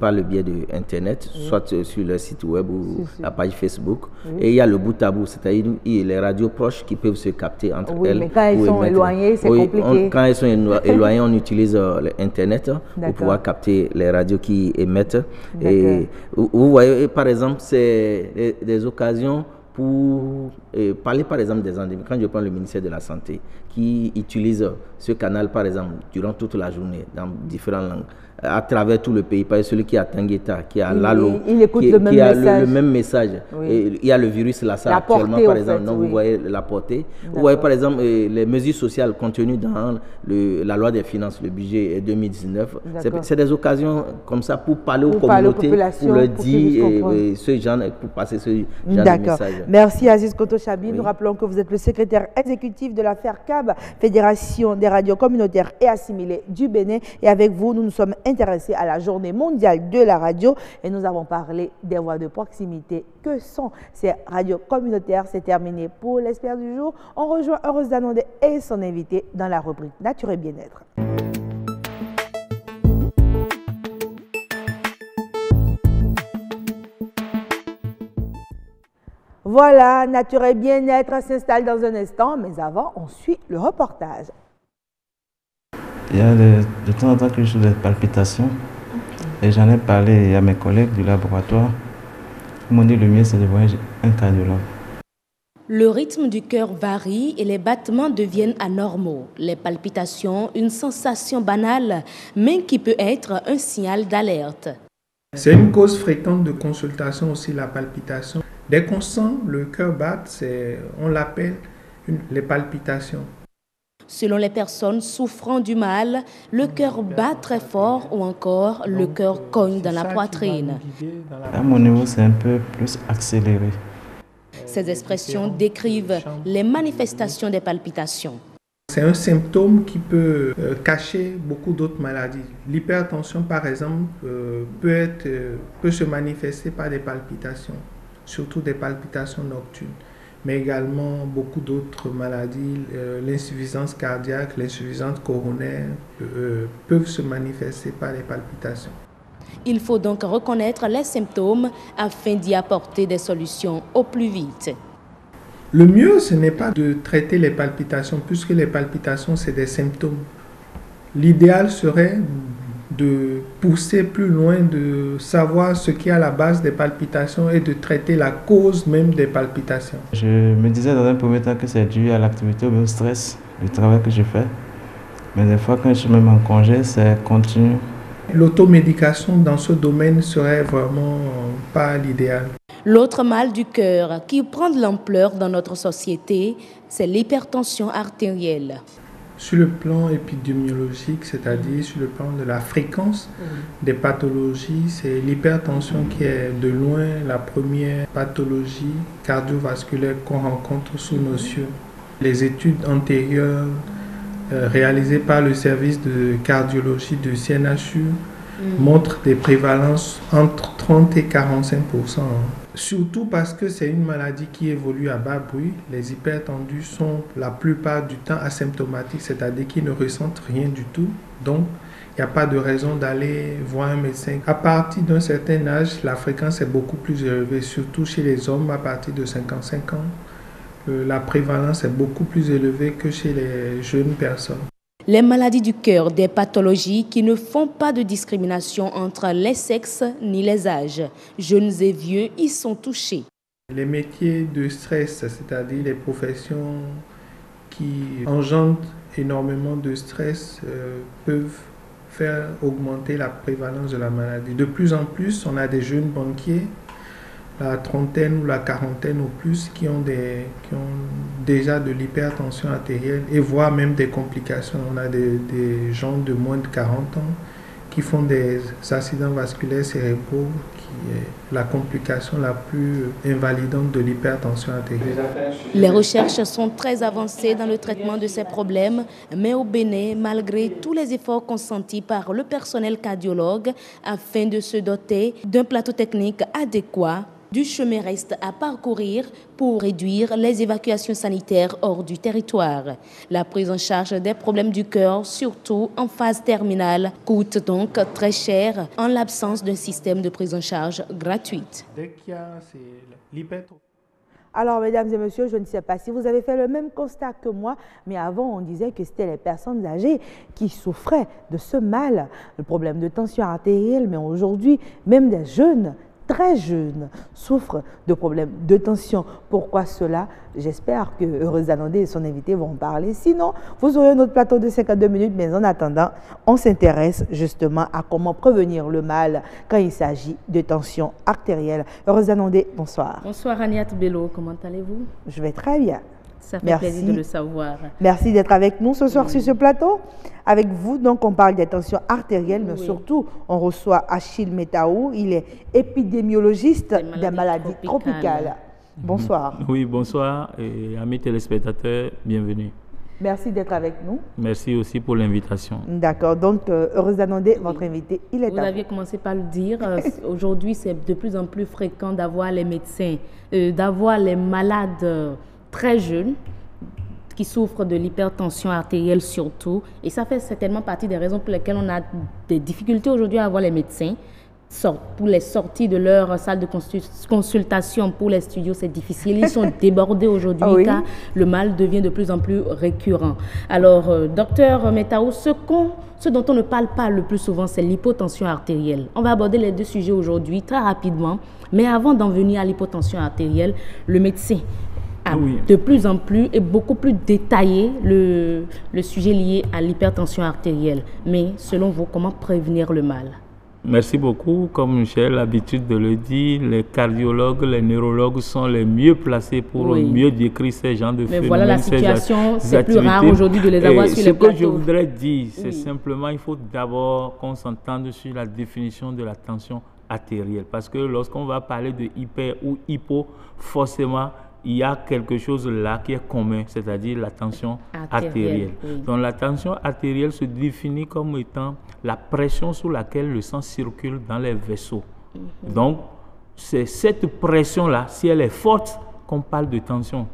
Speaker 9: par le biais de Internet, soit sur leur site web ou la page Facebook. Et il y a le bout à bout, c'est-à-dire les radios proches qui peuvent se capter entre elles.
Speaker 1: Mais quand elles sont éloignées, c'est compliqué.
Speaker 9: Quand elles sont éloignées, on utilise l'Internet pour pouvoir capter les radios qui émettent. Et vous voyez, par exemple, c'est des occasions pour parler par exemple des endémies. Quand je prends le ministère de la Santé qui utilise ce canal par exemple durant toute la journée dans différentes langues à travers tout le pays, par exemple celui qui a Tangueta, qui a Lalo, qui a le même message. Et il y a le virus Lassa actuellement par exemple, donc vous voyez la portée. Vous voyez par exemple les mesures sociales contenues dans la loi des finances, le budget 2019. C'est des occasions comme ça pour parler aux communautés, pour leur dire ce genre, pour passer ce genre de message.
Speaker 1: Merci Aziz Koto Chabi. Nous rappelons que vous êtes le secrétaire exécutif de la FERCAB, Fédération des radios communautaires et assimilées du Bénin. Et avec vous, nous nous sommes intéressés à la journée mondiale de la radio et nous avons parlé des voix de proximité. Que sont ces radios communautaires? C'est terminé pour l'expert du jour. On rejoint Heureuse Danondé et son invité dans la rubrique Nature et Bien-être. Voilà, Nature et Bien-être s'installe dans un instant, mais avant, on suit le reportage.
Speaker 10: Il y a de temps en temps que j'ai des palpitations et j'en ai parlé à mes collègues du laboratoire. Ils m'ont dit le mieux c'est de voir un cardiologue.
Speaker 11: Le rythme du cœur varie et les battements deviennent anormaux. Les palpitations, une sensation banale, mais qui peut être un signal d'alerte.
Speaker 12: C'est une cause fréquente de consultation aussi, la palpitation. Dès qu'on sent le cœur battre, on l'appelle les palpitations.
Speaker 11: Selon les personnes souffrant du mal, le cœur bat très fort ou encore le cœur cogne dans la poitrine.
Speaker 10: À mon niveau, c'est un peu plus accéléré.
Speaker 11: Ces expressions décrivent les manifestations des palpitations.
Speaker 12: C'est un symptôme qui peut cacher beaucoup d'autres maladies. L'hypertension, par exemple, peut se manifester par des palpitations, surtout des palpitations nocturnes. Mais également beaucoup d'autres maladies, l'insuffisance cardiaque, l'insuffisance coronaire, peuvent se manifester par les palpitations.
Speaker 11: Il faut donc reconnaître les symptômes afin d'y apporter des solutions au plus vite.
Speaker 12: Le mieux, ce n'est pas de traiter les palpitations, puisque les palpitations, c'est des symptômes. L'idéal serait de pousser plus loin, de savoir ce qui est à la base des palpitations et de traiter la cause même des palpitations.
Speaker 10: Je me disais dans un premier temps que c'est dû à l'activité ou au stress, le travail que je fais. Mais des fois, quand je suis même en congé, c'est continu.
Speaker 12: L'automédication dans ce domaine serait vraiment pas l'idéal.
Speaker 11: L'autre mal du cœur qui prend de l'ampleur dans notre société, c'est l'hypertension artérielle.
Speaker 12: Sur le plan épidémiologique, c'est-à-dire sur le plan de la fréquence des pathologies, c'est l'hypertension qui est de loin la première pathologie cardiovasculaire qu'on rencontre sous nos cieux. Les études antérieures réalisées par le service de cardiologie de CNHU montrent des prévalences entre 30 et 45%. Surtout parce que c'est une maladie qui évolue à bas bruit. Les hypertendus sont la plupart du temps asymptomatiques, c'est-à-dire qu'ils ne ressentent rien du tout. Donc, il n'y a pas de raison d'aller voir un médecin. À partir d'un certain âge, la fréquence est beaucoup plus élevée, surtout chez les hommes à partir de 55 ans. La prévalence est beaucoup plus élevée que chez les jeunes personnes.
Speaker 11: Les maladies du cœur, des pathologies qui ne font pas de discrimination entre les sexes ni les âges. Jeunes et vieux y sont touchés.
Speaker 12: Les métiers de stress, c'est-à-dire les professions qui engendrent énormément de stress, peuvent faire augmenter la prévalence de la maladie. De plus en plus, on a des jeunes banquiers, la trentaine ou la quarantaine ou plus, qui ont déjà de l'hypertension artérielle et voire même des complications. On a des gens de moins de 40 ans qui font des accidents vasculaires cérébraux, qui est la complication la plus invalidante de l'hypertension artérielle.
Speaker 11: Les recherches sont très avancées dans le traitement de ces problèmes, mais au Bénin, malgré tous les efforts consentis par le personnel cardiologue afin de se doter d'un plateau technique adéquat, du chemin reste à parcourir pour réduire les évacuations sanitaires hors du territoire. La prise en charge des problèmes du cœur, surtout en phase terminale, coûte donc très cher en l'absence d'un système de prise en charge gratuite.
Speaker 12: Dès qu'il y a l'hypertension.
Speaker 1: Alors, mesdames et messieurs, je ne sais pas si vous avez fait le même constat que moi, mais avant, on disait que c'était les personnes âgées qui souffraient de ce mal, le problème de tension artérielle, mais aujourd'hui, même des jeunes, très jeunes, souffrent de problèmes de tension. Pourquoi cela? J'espère que Heureuse Anandé et son invité vont en parler. Sinon, vous aurez un autre plateau de 52 minutes, mais en attendant, on s'intéresse justement à comment prévenir le mal quand il s'agit de tension artérielle. Heureuse Anandé, bonsoir.
Speaker 13: Bonsoir Aniat Bello, comment allez-vous?
Speaker 1: Je vais très bien.
Speaker 13: Ça fait plaisir de le savoir.
Speaker 1: Merci d'être avec nous ce soir sur ce plateau. Avec vous, donc, on parle des tensions artérielles, mais surtout, on reçoit Achille Metaou. Il est épidémiologiste des maladies tropicales. Bonsoir.
Speaker 14: Oui, bonsoir. Et amis téléspectateurs, bienvenue.
Speaker 1: Merci d'être avec nous.
Speaker 14: Merci aussi pour l'invitation.
Speaker 1: D'accord. Donc, Heureuse Anandé, votre invité, il est
Speaker 13: Vous aviez commencé par le dire. Aujourd'hui, c'est de plus en plus fréquent d'avoir les médecins, d'avoir les malades très jeunes qui souffrent de l'hypertension artérielle surtout. Et ça fait certainement partie des raisons pour lesquelles on a des difficultés aujourd'hui à avoir les médecins. Pour les sorties de leur salle de consultation, pour les studios, c'est difficile. Ils sont débordés aujourd'hui car le mal devient de plus en plus récurrent. Alors, docteur Metaou, ce dont on ne parle pas le plus souvent, c'est l'hypotension artérielle. On va aborder les deux sujets aujourd'hui très rapidement. Mais avant d'en venir à l'hypotension artérielle, le médecin de plus en plus et beaucoup plus détaillé le sujet lié à l'hypertension artérielle. Mais selon vous, comment prévenir le mal?
Speaker 14: Merci beaucoup. Comme j'ai l'habitude de le dire, les cardiologues, les neurologues sont les mieux placés pour mieux décrire ces genres de phénomènes.
Speaker 13: Mais voilà, la situation, c'est plus rare aujourd'hui de les avoir sur les plateaux.
Speaker 14: Ce que je voudrais dire, c'est simplement il faut d'abord qu'on s'entende sur la définition de la tension artérielle. Parce que lorsqu'on va parler de hyper ou hypo, forcément, il y a quelque chose là qui est commun, c'est-à-dire la tension artérielle. Donc la tension artérielle se définit comme étant la pression sous laquelle le sang circule dans les vaisseaux. Donc c'est cette pression-là, si elle est forte, qu'on parle de tension,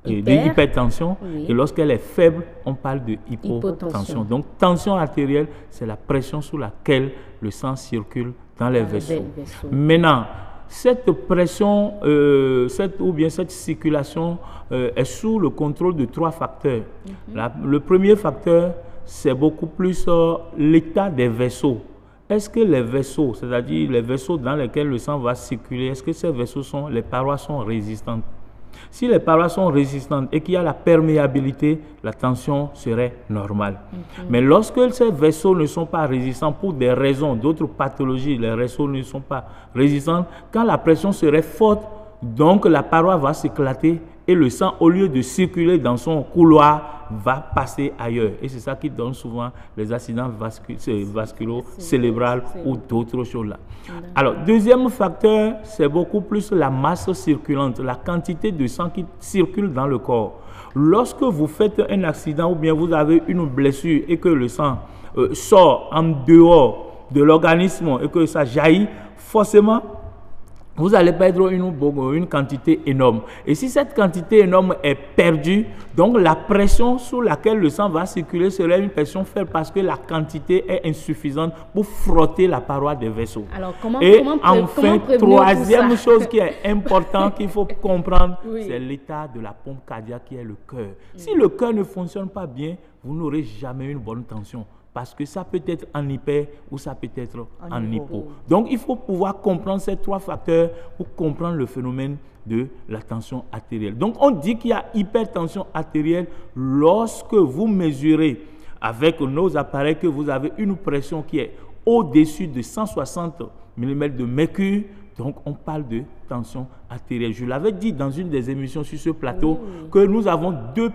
Speaker 14: d'hypertension, et lorsqu'elle est faible, on parle de hypotension. Donc tension artérielle, c'est la pression sous laquelle le sang circule dans les vaisseaux. Maintenant, cette pression, cette circulation est sous le contrôle de 3 facteurs. Le premier facteur, c'est beaucoup plus l'état des vaisseaux. Est-ce que les vaisseaux, c'est-à-dire les vaisseaux dans lesquels le sang va circuler, est-ce que ces vaisseaux les parois sont résistantes? Si les parois sont résistantes et qu'il y a la perméabilité, la tension serait normale. Mais lorsque ces vaisseaux ne sont pas résistants pour des raisons, d'autres pathologies, les vaisseaux ne sont pas résistants, quand la pression serait forte, donc la paroi va s'éclater et le sang, au lieu de circuler dans son couloir, va passer ailleurs. Et c'est ça qui donne souvent les accidents vasculo-cérébraux ou d'autres choses là. Alors, deuxième facteur, c'est beaucoup plus la masse circulante, la quantité de sang qui circule dans le corps. Lorsque vous faites un accident ou bien vous avez une blessure et que le sang sort en dehors de l'organisme et que ça jaillit, forcément, vous allez perdre une quantité énorme. Et si cette quantité énorme est perdue, donc la pression sur laquelle le sang va circuler serait une pression faible parce que la quantité est insuffisante pour frotter la paroi des vaisseaux.
Speaker 13: Alors,
Speaker 14: enfin, troisième chose qui est importante qu'il faut comprendre, c'est l'état de la pompe cardiaque qui est le cœur. Si le cœur ne fonctionne pas bien, vous n'aurez jamais une bonne tension. Parce que ça peut être en hyper ou ça peut être en hypo. Donc, il faut pouvoir comprendre ces 3 facteurs pour comprendre le phénomène de la tension artérielle. Donc, on dit qu'il y a hypertension artérielle lorsque vous mesurez avec nos appareils que vous avez une pression qui est au-dessus de 160 mm de mercure. Donc, on parle de tension artérielle. Je l'avais dit dans une des émissions sur ce plateau que nous avons 2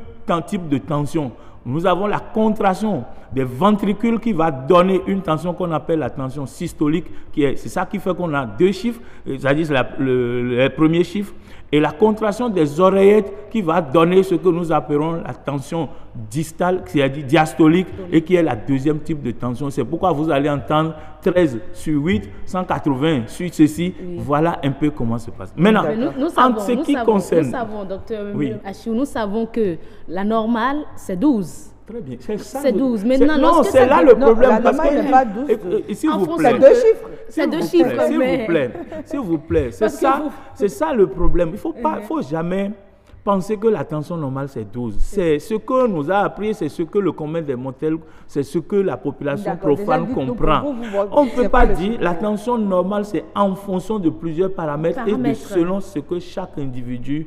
Speaker 14: types de tension. Nous avons la contraction des ventricules qui va donner une tension qu'on appelle la tension systolique. C'est ça qui fait qu'on a 2 chiffres, c'est-à-dire le premier chiffre, et la contraction des oreillettes qui va donner ce que nous appelons la tension distale, c'est-à-dire diastolique, et qui est la deuxième type de tension. C'est pourquoi vous allez entendre 13 sur 8, 180 sur ceci. Voilà un peu comment ça se passe. Maintenant,
Speaker 13: nous savons, docteur Achiou, nous savons que la normale, c'est 12.
Speaker 14: Très bien, c'est ça.
Speaker 13: C'est 12. Maintenant,
Speaker 14: non, c'est là le problème.
Speaker 1: La normale n'est pas 12.
Speaker 14: S'il vous plaît.
Speaker 1: C'est 2 chiffres.
Speaker 13: C'est 2 chiffres.
Speaker 14: S'il vous plaît. C'est ça le problème. Il ne faut jamais penser que la tension normale, c'est 12. C'est ce que nous a appris, c'est ce que le commun des mortels, c'est ce que la population profane comprend. On ne peut pas dire la tension normale, c'est en fonction de plusieurs paramètres et selon ce que chaque individu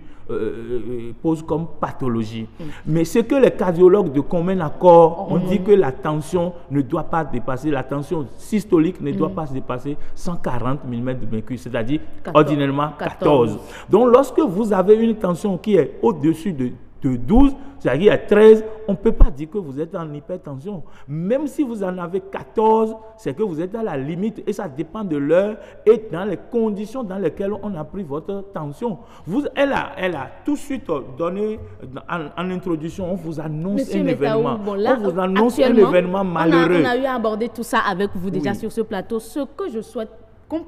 Speaker 14: pose comme pathologie. Mais ce que les cardiologues de commun accord ont dit que la tension ne doit pas dépasser, la tension systolique ne doit pas dépasser 140 mm de mercure, c'est-à-dire ordinairement 14. Donc lorsque vous avez une tension qui est au-dessus de 12, c'est-à-dire à 13, on ne peut pas dire que vous êtes en hypertension. Même si vous en avez 14, c'est que vous êtes à la limite et ça dépend de l'heure et dans les conditions dans lesquelles on a pris votre tension. Elle a tout de suite donné, en introduction, on vous annonce un événement. On vous annonce un événement malheureux.
Speaker 13: On a eu à aborder tout ça avec vous déjà sur ce plateau. Ce que je souhaite qu'on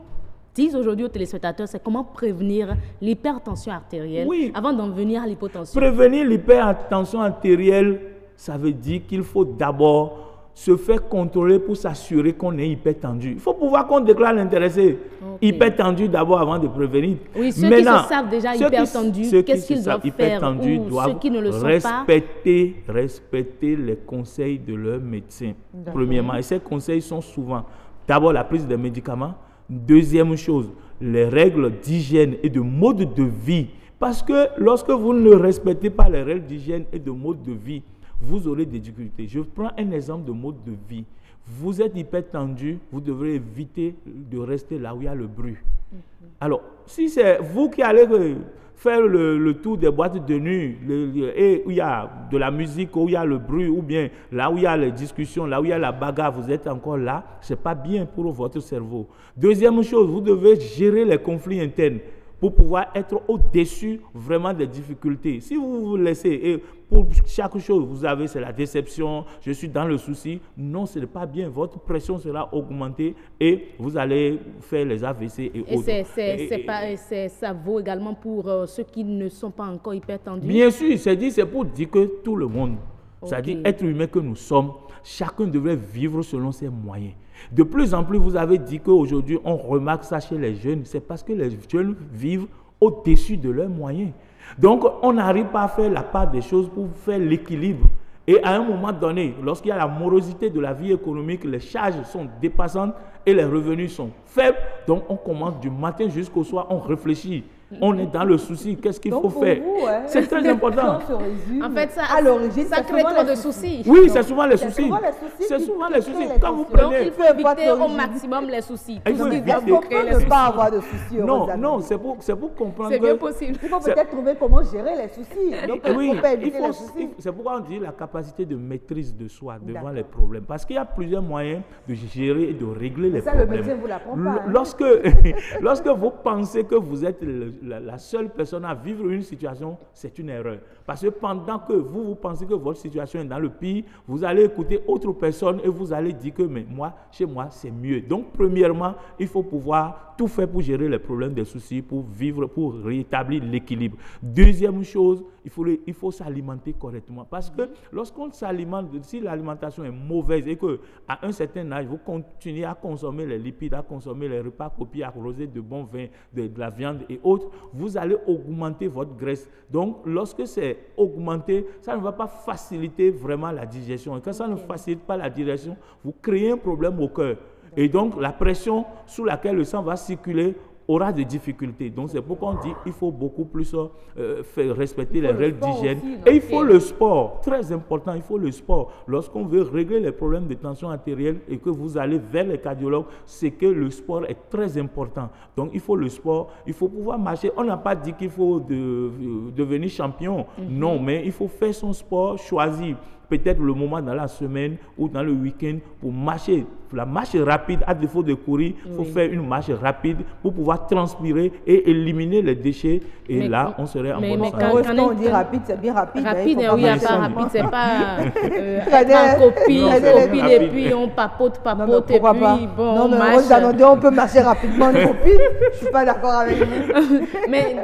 Speaker 13: dise aujourd'hui aux téléspectateurs, c'est comment prévenir l'hypertension artérielle avant d'en venir à l'hypotension.
Speaker 14: Prévenir l'hypertension artérielle, ça veut dire qu'il faut d'abord se faire contrôler pour s'assurer qu'on est hypertendu. Il faut pouvoir qu'on déclare l'intéressé hypertendu d'abord avant de prévenir.
Speaker 13: Oui, ceux qui se savent déjà hypertendus, qu'est-ce qu'ils doivent faire ou ceux qui ne le sont pas?
Speaker 14: Respecter les conseils de leur médecin, premièrement. Et ces conseils sont souvent d'abord la prise des médicaments. Deuxième chose, les règles d'hygiène et de mode de vie. Parce que lorsque vous ne respectez pas les règles d'hygiène et de mode de vie, vous aurez des difficultés. Je prends un exemple de mode de vie. Vous êtes hypertendu, vous devrez éviter de rester là où il y a le bruit. Alors, si c'est vous qui allez faire le tour des boîtes de nuit et où il y a de la musique, où il y a le bruit, ou bien là où il y a les discussions, là où il y a la bagarre, vous êtes encore là, ce n'est pas bien pour votre cerveau. Deuxième chose, vous devez gérer les conflits internes pour pouvoir être au-dessus vraiment des difficultés. Si vous vous laissez, et pour chaque chose, vous avez, c'est la déception, je suis dans le souci, non, ce n'est pas bien. Votre pression sera augmentée et vous allez faire les AVC et autres.
Speaker 13: Ça vaut également pour ceux qui ne sont pas encore hypertendus.
Speaker 14: Bien sûr, c'est pour dire que tout le monde C'est-à-dire, être humain que nous sommes, chacun devrait vivre selon ses moyens. De plus en plus, vous avez dit qu'aujourd'hui, on remarque ça chez les jeunes. C'est parce que les jeunes vivent au-dessus de leurs moyens. Donc, on n'arrive pas à faire la part des choses pour faire l'équilibre. Et à un moment donné, lorsqu'il y a la morosité de la vie économique, les charges sont dépassantes et les revenus sont faibles. Donc, on commence du matin jusqu'au soir, on réfléchit. On est dans le souci, qu'est-ce qu'il faut faire? C'est très important.
Speaker 13: En fait, ça crée trop de soucis.
Speaker 14: Oui, c'est souvent les soucis. C'est souvent les soucis. Quand vous prenez...
Speaker 13: Donc, il faut éviter au maximum les soucis.
Speaker 1: Il faut ne pas avoir de soucis.
Speaker 14: Non, c'est pour comprendre que...
Speaker 13: C'est bien possible.
Speaker 1: Il faut peut-être trouver comment gérer les soucis. Donc, il faut pas éviter les soucis.
Speaker 14: C'est pourquoi on dit la capacité de maîtrise de soi devant les problèmes. Parce qu'il y a plusieurs moyens de gérer et de régler les problèmes.
Speaker 1: Ça, le médecin ne vous l'apprend pas.
Speaker 14: Lorsque vous pensez que vous êtes la seule personne à vivre une situation, c'est une erreur. Parce que pendant que vous pensez que votre situation est dans le pire, vous allez écouter autre personne et vous allez dire que mais moi, chez moi, c'est mieux. Donc, premièrement, il faut pouvoir tout faire pour gérer les problèmes, des soucis, pour vivre, pour rétablir l'équilibre. Deuxième chose, il faut s'alimenter correctement. Parce que lorsqu'on s'alimente, si l'alimentation est mauvaise et qu'à un certain âge, vous continuez à consommer les lipides, à consommer les repas copiés, arrosés de bons vins, de la viande et autres, vous allez augmenter votre graisse. Donc, lorsque c'est augmenté, ça ne va pas faciliter vraiment la digestion. Et quand ça ne facilite pas la digestion, vous créez un problème au cœur. Et donc, la pression sous laquelle le sang va circuler aura des difficultés. Donc, c'est pourquoi on dit qu'il faut beaucoup plus faire respecter les règles d'hygiène. Et il faut le sport, très important, il faut le sport. Lorsqu'on veut régler les problèmes de tension artérielle et que vous allez vers les cardiologues, c'est que le sport est très important. Donc, il faut le sport, il faut pouvoir marcher. On n'a pas dit qu'il faut devenir champion. Non, mais il faut faire son sport, choisir peut-être le moment dans la semaine ou dans le week-end pour marcher. La marche rapide, à défaut de courir, il faut faire une marche rapide pour pouvoir transpirer et éliminer les déchets. Et là, on serait en bonne santé.
Speaker 1: Quand on dit rapide, c'est bien rapide.
Speaker 13: Rapide, oui, il n'y a pas rapide, c'est pas être en copine, et puis on papote, et puis bon,
Speaker 1: non, mais on peut marcher rapidement en copine. Je ne suis pas d'accord avec vous.
Speaker 13: Mais,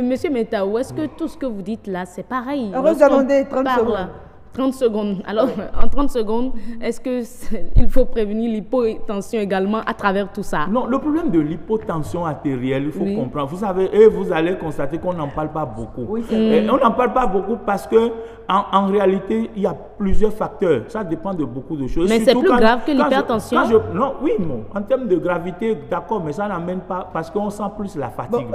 Speaker 13: monsieur Metao, est-ce que tout ce que vous dites là, c'est pareil?
Speaker 1: Attendez, 30 secondes.
Speaker 13: 30 secondes. Alors, en 30 secondes, est-ce qu'il faut prévenir l'hypotension également à travers tout ça?
Speaker 14: Non, le problème de l'hypotension artérielle, il faut comprendre. Vous savez, et vous allez constater qu'on n'en parle pas beaucoup. Oui, on n'en parle pas beaucoup parce que en réalité, il y a plusieurs facteurs. Ça dépend de beaucoup de choses.
Speaker 13: Mais c'est plus grave que l'hypertension?
Speaker 14: En termes de gravité, d'accord, mais ça n'amène pas parce qu'on sent plus la fatigue.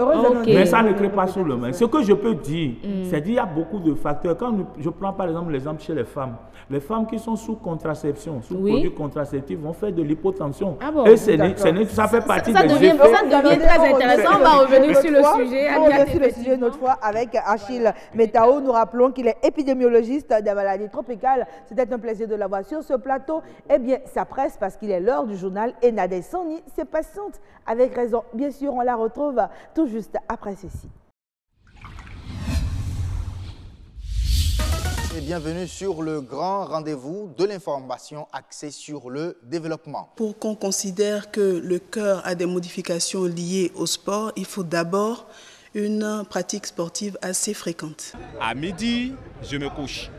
Speaker 14: Mais ça ne crée pas sur le même. Ce que je peux dire, c'est qu'il y a beaucoup de facteurs. Quand je prends par exemple l'exemple chez les femmes qui sont sous contraception, sous produits contraceptifs, vont faire de l'hypotension. Et ça fait partie des effets.
Speaker 13: Ça devient très intéressant. On va revenir sur le sujet.
Speaker 1: On revient sur le sujet une autre fois avec Achille Metao. Nous rappelons qu'il est épidémiologiste des maladies tropicales. C'était un plaisir de l'avoir sur ce plateau. Eh bien, ça presse parce qu'il est l'heure du journal et Nadège Soni, ses patientes. Avec raison, bien sûr, on la retrouve tout juste après ceci.
Speaker 15: Et bienvenue sur le grand rendez-vous de l'information axée sur le développement.
Speaker 16: Pour qu'on considère que le cœur a des modifications liées au sport, il faut d'abord une pratique sportive assez fréquente.
Speaker 17: À midi, je me couche.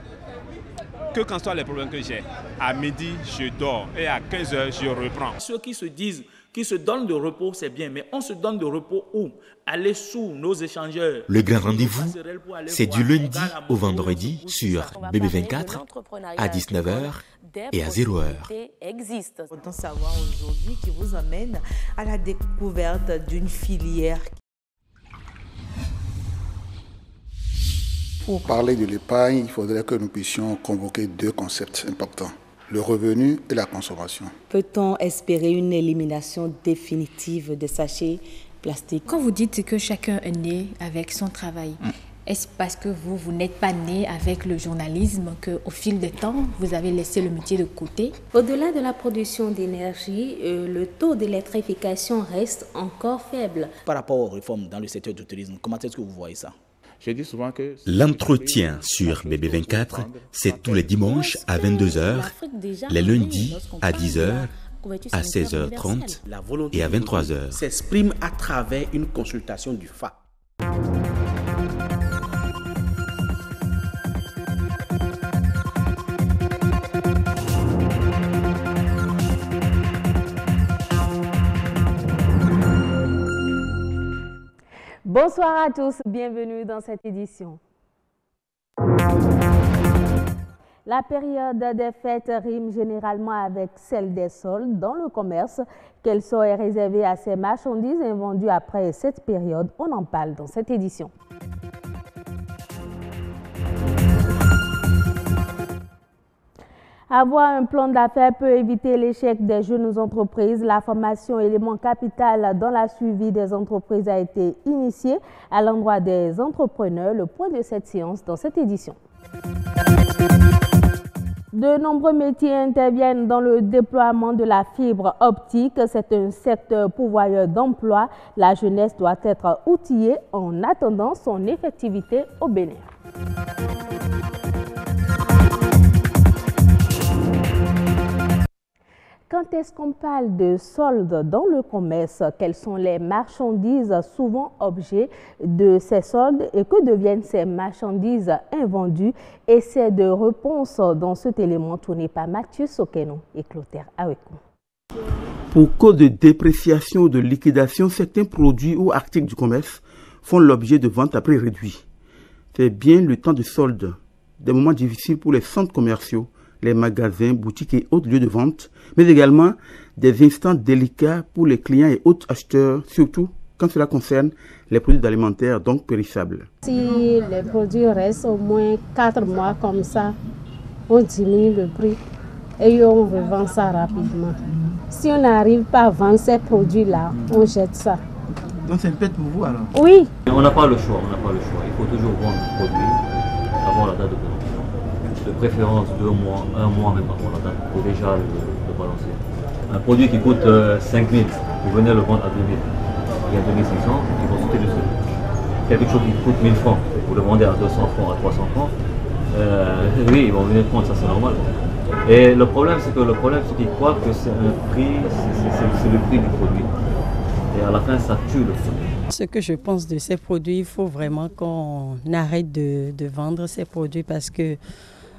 Speaker 17: Qu'en soient les problèmes que j'ai, à midi, je dors et à 15h, je reprends.
Speaker 14: Ceux qui se disent qui se donnent de repos, c'est bien, mais on se donne de repos où? Aller sous nos échangeurs.
Speaker 18: Le grand rendez-vous, c'est du lundi au vendredi sur BB24 à 19h et à 0h.
Speaker 1: Autant savoir aujourd'hui qui vous amène à la découverte d'une filière.
Speaker 19: Pour parler de l'épargne, il faudrait que nous puissions convoquer deux concepts importants. Le revenu et la consommation.
Speaker 20: Peut-on espérer une élimination définitive des sachets plastiques?
Speaker 21: Quand vous dites que chacun est né avec son travail, est-ce parce que vous n'êtes pas né avec le journalisme qu'au fil des temps, vous avez laissé le métier de côté?
Speaker 11: Au-delà de la production d'énergie, le taux d'électrification reste encore faible.
Speaker 22: Par rapport aux réformes dans le secteur du tourisme, comment est-ce que vous voyez ça?
Speaker 17: Je dis souvent que
Speaker 18: l'entretien sur BB24, c'est tous les dimanches à 22h, les lundis à 10h, à 16h30 et à 23h.
Speaker 23: S'exprime à travers une consultation du FA.
Speaker 2: Bonsoir à tous, bienvenue dans cette édition. La période des fêtes rime généralement avec celle des soldes dans le commerce. Quel sort est réservé à ces marchandises invendues après cette période? On en parle dans cette édition. Avoir un plan d'affaires peut éviter l'échec des jeunes entreprises. La formation élément capital dans la suivi des entreprises a été initiée à l'endroit des entrepreneurs. Le point de cette séance dans cette édition. De nombreux métiers interviennent dans le déploiement de la fibre optique. C'est un secteur pourvoyeur d'emploi. La jeunesse doit être outillée en attendant son effectivité au Bénin. Quand est-ce qu'on parle de soldes dans le commerce? Quelles sont les marchandises souvent objets de ces soldes et que deviennent ces marchandises invendues? Essai de réponse dans cet élément tourné par Mathieu Sokeno et Clotaire Awekou.
Speaker 23: Pour cause de dépréciation ou de liquidation, certains produits ou articles du commerce font l'objet de ventes à prix réduit. C'est bien le temps de solde, des moments difficiles pour les centres commerciaux, les magasins, boutiques et autres lieux de vente, mais également des instants délicats pour les clients et autres acheteurs, surtout quand cela concerne les produits alimentaires, donc périssables.
Speaker 5: Si les produits restent au moins 4 mois comme ça, on diminue le prix et on revend ça rapidement. Si on n'arrive pas à vendre ces produits-là, on jette ça.
Speaker 23: Donc c'est une perte pour vous alors?
Speaker 5: Oui.
Speaker 6: On n'a pas le choix, Il faut toujours vendre le produit avant la date de paiement. De préférence 2 mois, 1 mois même avant la date, pour déjà le balancer. Un produit qui coûte 5 000, vous venez le vendre à 2 000, il y a 2 500, ils vont sauter dessus. Quelque chose qui coûte 1 000 francs, vous le vendez à 200 francs, à 300 francs, oui, ils vont venir prendre, ça c'est normal. Et le problème c'est qu'ils croient que c'est un prix, c'est le prix du produit. Et à la fin, ça tue le produit.
Speaker 24: Ce que je pense de ces produits, il faut vraiment qu'on arrête de vendre ces produits parce que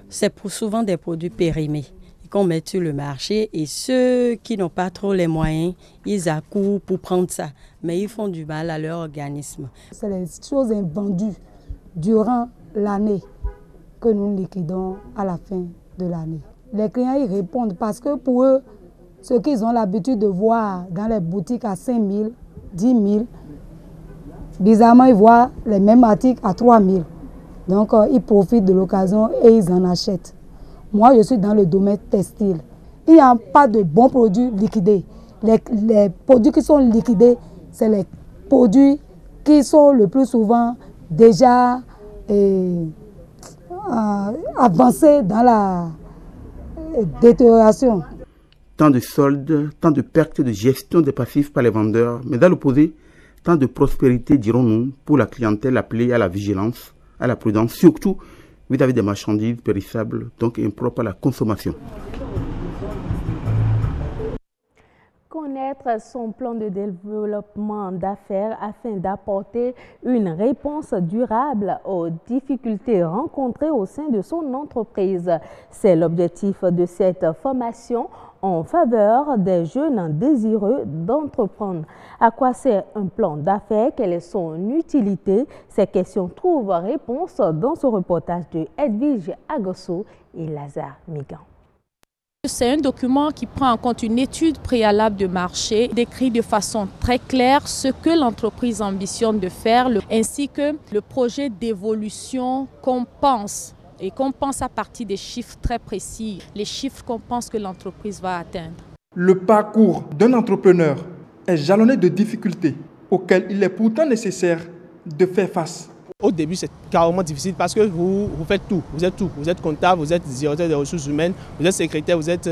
Speaker 24: c'est souvent des produits périmés qu'on met sur le marché et ceux qui n'ont pas trop les moyens, ils accourent pour prendre ça, mais ils font du mal à leur organisme.
Speaker 25: C'est les choses invendues durant l'année que nous liquidons à la fin de l'année. Les clients y répondent parce que pour eux, ce qu'ils ont l'habitude de voir dans les boutiques à 5 000, 10 000, bizarrement ils voient les mêmes articles à 3 000. Donc, ils profitent de l'occasion et ils en achètent. Moi, je suis dans le domaine textile. Il n'y a pas de bons produits liquidés. Les produits qui sont liquidés, c'est les produits qui sont le plus souvent déjà avancés dans la détérioration.
Speaker 23: Tant de soldes, tant de pertes de gestion des passifs par les vendeurs, mais dans l'opposé, tant de prospérité, dirons-nous, pour la clientèle appelée à la vigilance, à la prudence, surtout vis-à-vis des marchandises périssables, donc impropres à la consommation.
Speaker 2: Connaître son plan de développement d'affaires afin d'apporter une réponse durable aux difficultés rencontrées au sein de son entreprise. C'est l'objectif de cette formation en faveur des jeunes désireux d'entreprendre. À quoi sert un plan d'affaires? Quelle est son utilité? Ces questions trouvent réponse dans ce reportage de Edwige Agosso et Lazare Migan.
Speaker 26: C'est un document qui prend en compte une étude préalable de marché, décrit de façon très claire ce que l'entreprise ambitionne de faire, ainsi que le projet d'évolution qu'on pense. Et qu'on pense à partir des chiffres très précis, les chiffres qu'on pense que l'entreprise va atteindre.
Speaker 27: Le parcours d'un entrepreneur est jalonné de difficultés auxquelles il est pourtant nécessaire de faire face.
Speaker 28: Au début, c'est carrément difficile parce que vous faites tout. Vous êtes tout. Vous êtes comptable, vous êtes directeur des ressources humaines, vous êtes secrétaire, vous êtes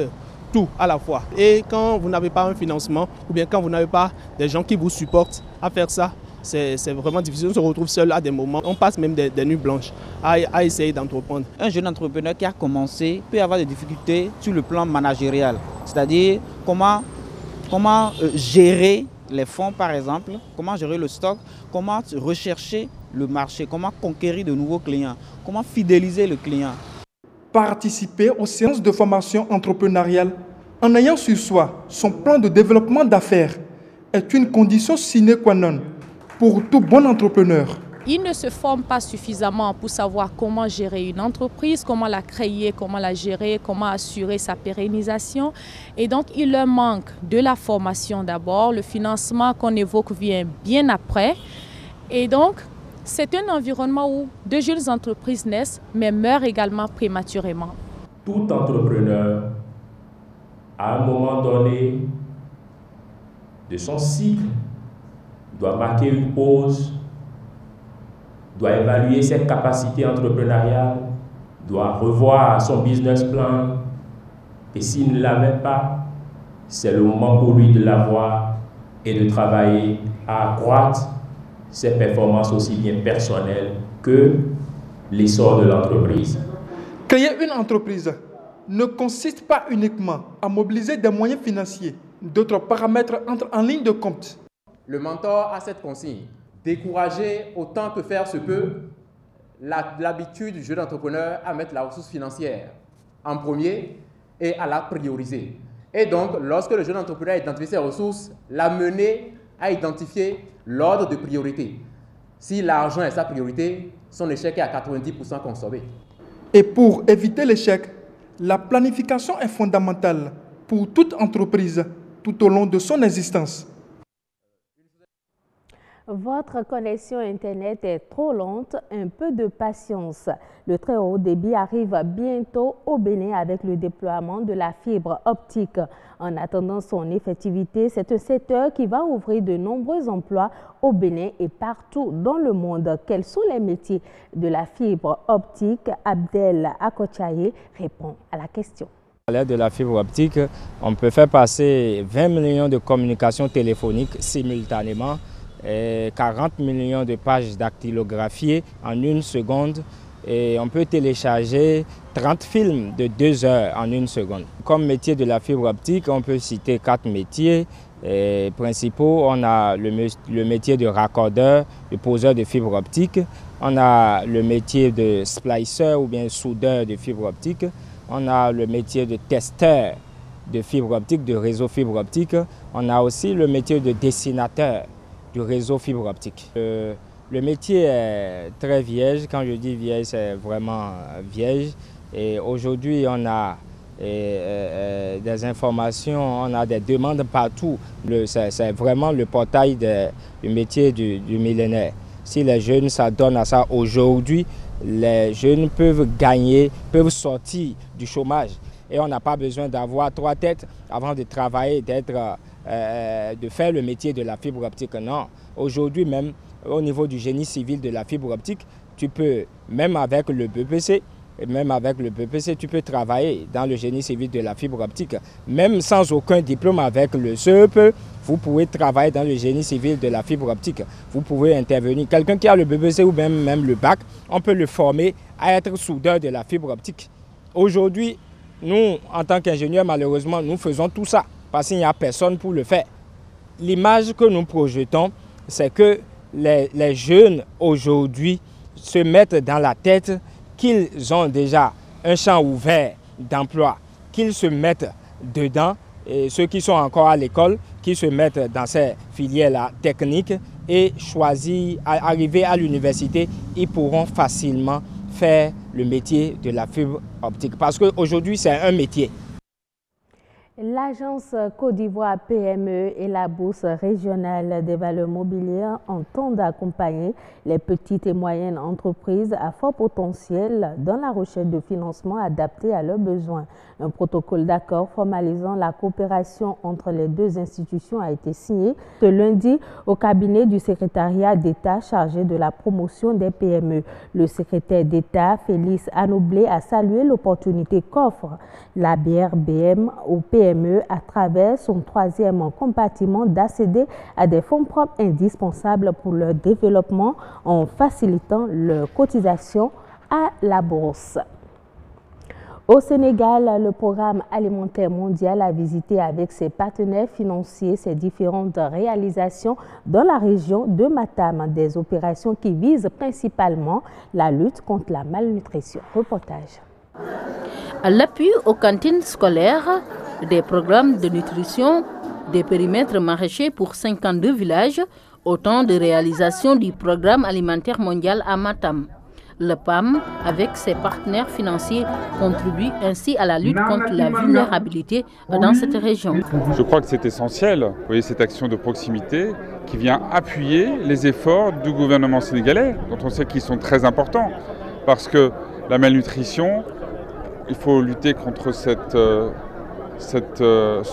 Speaker 28: tout à la fois. Et quand vous n'avez pas un financement ou bien quand vous n'avez pas des gens qui vous supportent à faire ça, c'est vraiment difficile. On se retrouve seul à des moments. On passe même des nuits blanches à essayer d'entreprendre.
Speaker 29: Un jeune entrepreneur qui a commencé peut avoir des difficultés sur le plan managérial. C'est-à-dire comment gérer les fonds par exemple, comment gérer le stock, comment rechercher le marché, comment conquérir de nouveaux clients, comment fidéliser le client.
Speaker 27: Participer aux séances de formation entrepreneuriale en ayant sur soi son plan de développement d'affaires est une condition sine qua non pour tout bon entrepreneur.
Speaker 26: Ils ne se forment pas suffisamment pour savoir comment gérer une entreprise, comment la créer, comment la gérer, comment assurer sa pérennisation. Et donc, il leur manque de la formation d'abord. Le financement qu'on évoque vient bien après. Et donc, c'est un environnement où de jeunes entreprises naissent, mais meurent également prématurément.
Speaker 3: Tout entrepreneur, à un moment donné de son cycle, doit marquer une pause, doit évaluer ses capacités entrepreneuriales, doit revoir son business plan. Et s'il ne l'avait pas, c'est le moment pour lui de l'avoir et de travailler à accroître ses performances aussi bien personnelles que l'essor de l'entreprise.
Speaker 27: Créer une entreprise ne consiste pas uniquement à mobiliser des moyens financiers. D'autres paramètres entrent en ligne de compte.
Speaker 4: Le mentor a cette consigne: décourager autant que faire se peut l'habitude du jeune entrepreneur à mettre la ressource financière en premier et à la prioriser. Et donc, lorsque le jeune entrepreneur identifie ses ressources, l'amener à identifier l'ordre de priorité. Si l'argent est sa priorité, son échec est à 90% consommé.
Speaker 27: Et pour éviter l'échec, la planification est fondamentale pour toute entreprise tout au long de son existence.
Speaker 2: Votre connexion Internet est trop lente, un peu de patience. Le très haut débit arrive bientôt au Bénin avec le déploiement de la fibre optique. En attendant son effectivité, c'est un secteur qui va ouvrir de nombreux emplois au Bénin et partout dans le monde. Quels sont les métiers de la fibre optique? Abdel Akochaye répond à la question.
Speaker 7: À l'aide de la fibre optique, on peut faire passer 20 millions de communications téléphoniques simultanément, 40 millions de pages dactylographiées en 1 seconde, et on peut télécharger 30 films de 2 heures en 1 seconde. Comme métier de la fibre optique, on peut citer 4 métiers principaux. On a le métier de raccordeur, de poseur de fibre optique. On a le métier de splicer ou bien soudeur de fibre optique. On a le métier de testeur de fibre optique, de réseau fibre optique. On a aussi le métier de dessinateur du réseau fibre optique. Le métier est très vierge. Quand je dis vierge, c'est vraiment vierge. Et aujourd'hui, on a des informations, on a des demandes partout. C'est vraiment le portail du métier du millénaire. Si les jeunes s'adonnent à ça aujourd'hui, les jeunes peuvent gagner, peuvent sortir du chômage. Et on n'a pas besoin d'avoir 3 têtes avant de travailler, de faire le métier de la fibre optique. Non, aujourd'hui même, au niveau du génie civil de la fibre optique, tu peux, même avec le BPC, tu peux travailler dans le génie civil de la fibre optique. Même sans aucun diplôme avec le CEP, vous pouvez travailler dans le génie civil de la fibre optique. Vous pouvez intervenir. Quelqu'un qui a le BPC ou même le bac, on peut le former à être soudeur de la fibre optique. Aujourd'hui, nous, en tant qu'ingénieurs, malheureusement, nous faisons tout ça parce qu'il n'y a personne pour le faire. L'image que nous projetons, c'est que les jeunes aujourd'hui se mettent dans la tête qu'ils ont déjà un champ ouvert d'emploi, qu'ils se mettent dedans, et ceux qui sont encore à l'école, qui se mettent dans ces filières-là techniques et choisir, arriver à l'université, ils pourront facilement faire le métier de la fibre optique. Parce qu'aujourd'hui, c'est un métier.
Speaker 2: L'agence Côte d'Ivoire PME et la Bourse régionale des valeurs mobilières entendent accompagner les petites et moyennes entreprises à fort potentiel dans la recherche de financement adapté à leurs besoins. Un protocole d'accord formalisant la coopération entre les deux institutions a été signé ce lundi au cabinet du secrétariat d'État chargé de la promotion des PME. Le secrétaire d'État, Félix Anoblé, a salué l'opportunité qu'offre la BRBM aux PME à travers son 3e compartiment d'accéder à des fonds propres indispensables pour leur développement en facilitant leur cotisation à la bourse. Au Sénégal, le programme alimentaire mondial a visité avec ses partenaires financiers ses différentes réalisations dans la région de Matam, des opérations qui visent principalement la lutte contre la malnutrition. Reportage.
Speaker 8: À l'appui aux cantines scolaires, des programmes de nutrition, des périmètres maraîchers pour 52 villages, Autant de réalisations du programme alimentaire mondial à Matam. Le PAM, avec ses partenaires financiers, contribue ainsi à la lutte contre la vulnérabilité dans cette région.
Speaker 1: Je crois que c'est essentiel, vous voyez, cette action de proximité qui vient appuyer les efforts du gouvernement sénégalais, dont on sait qu'ils sont très importants. Parce que la malnutrition, il faut lutter contre ce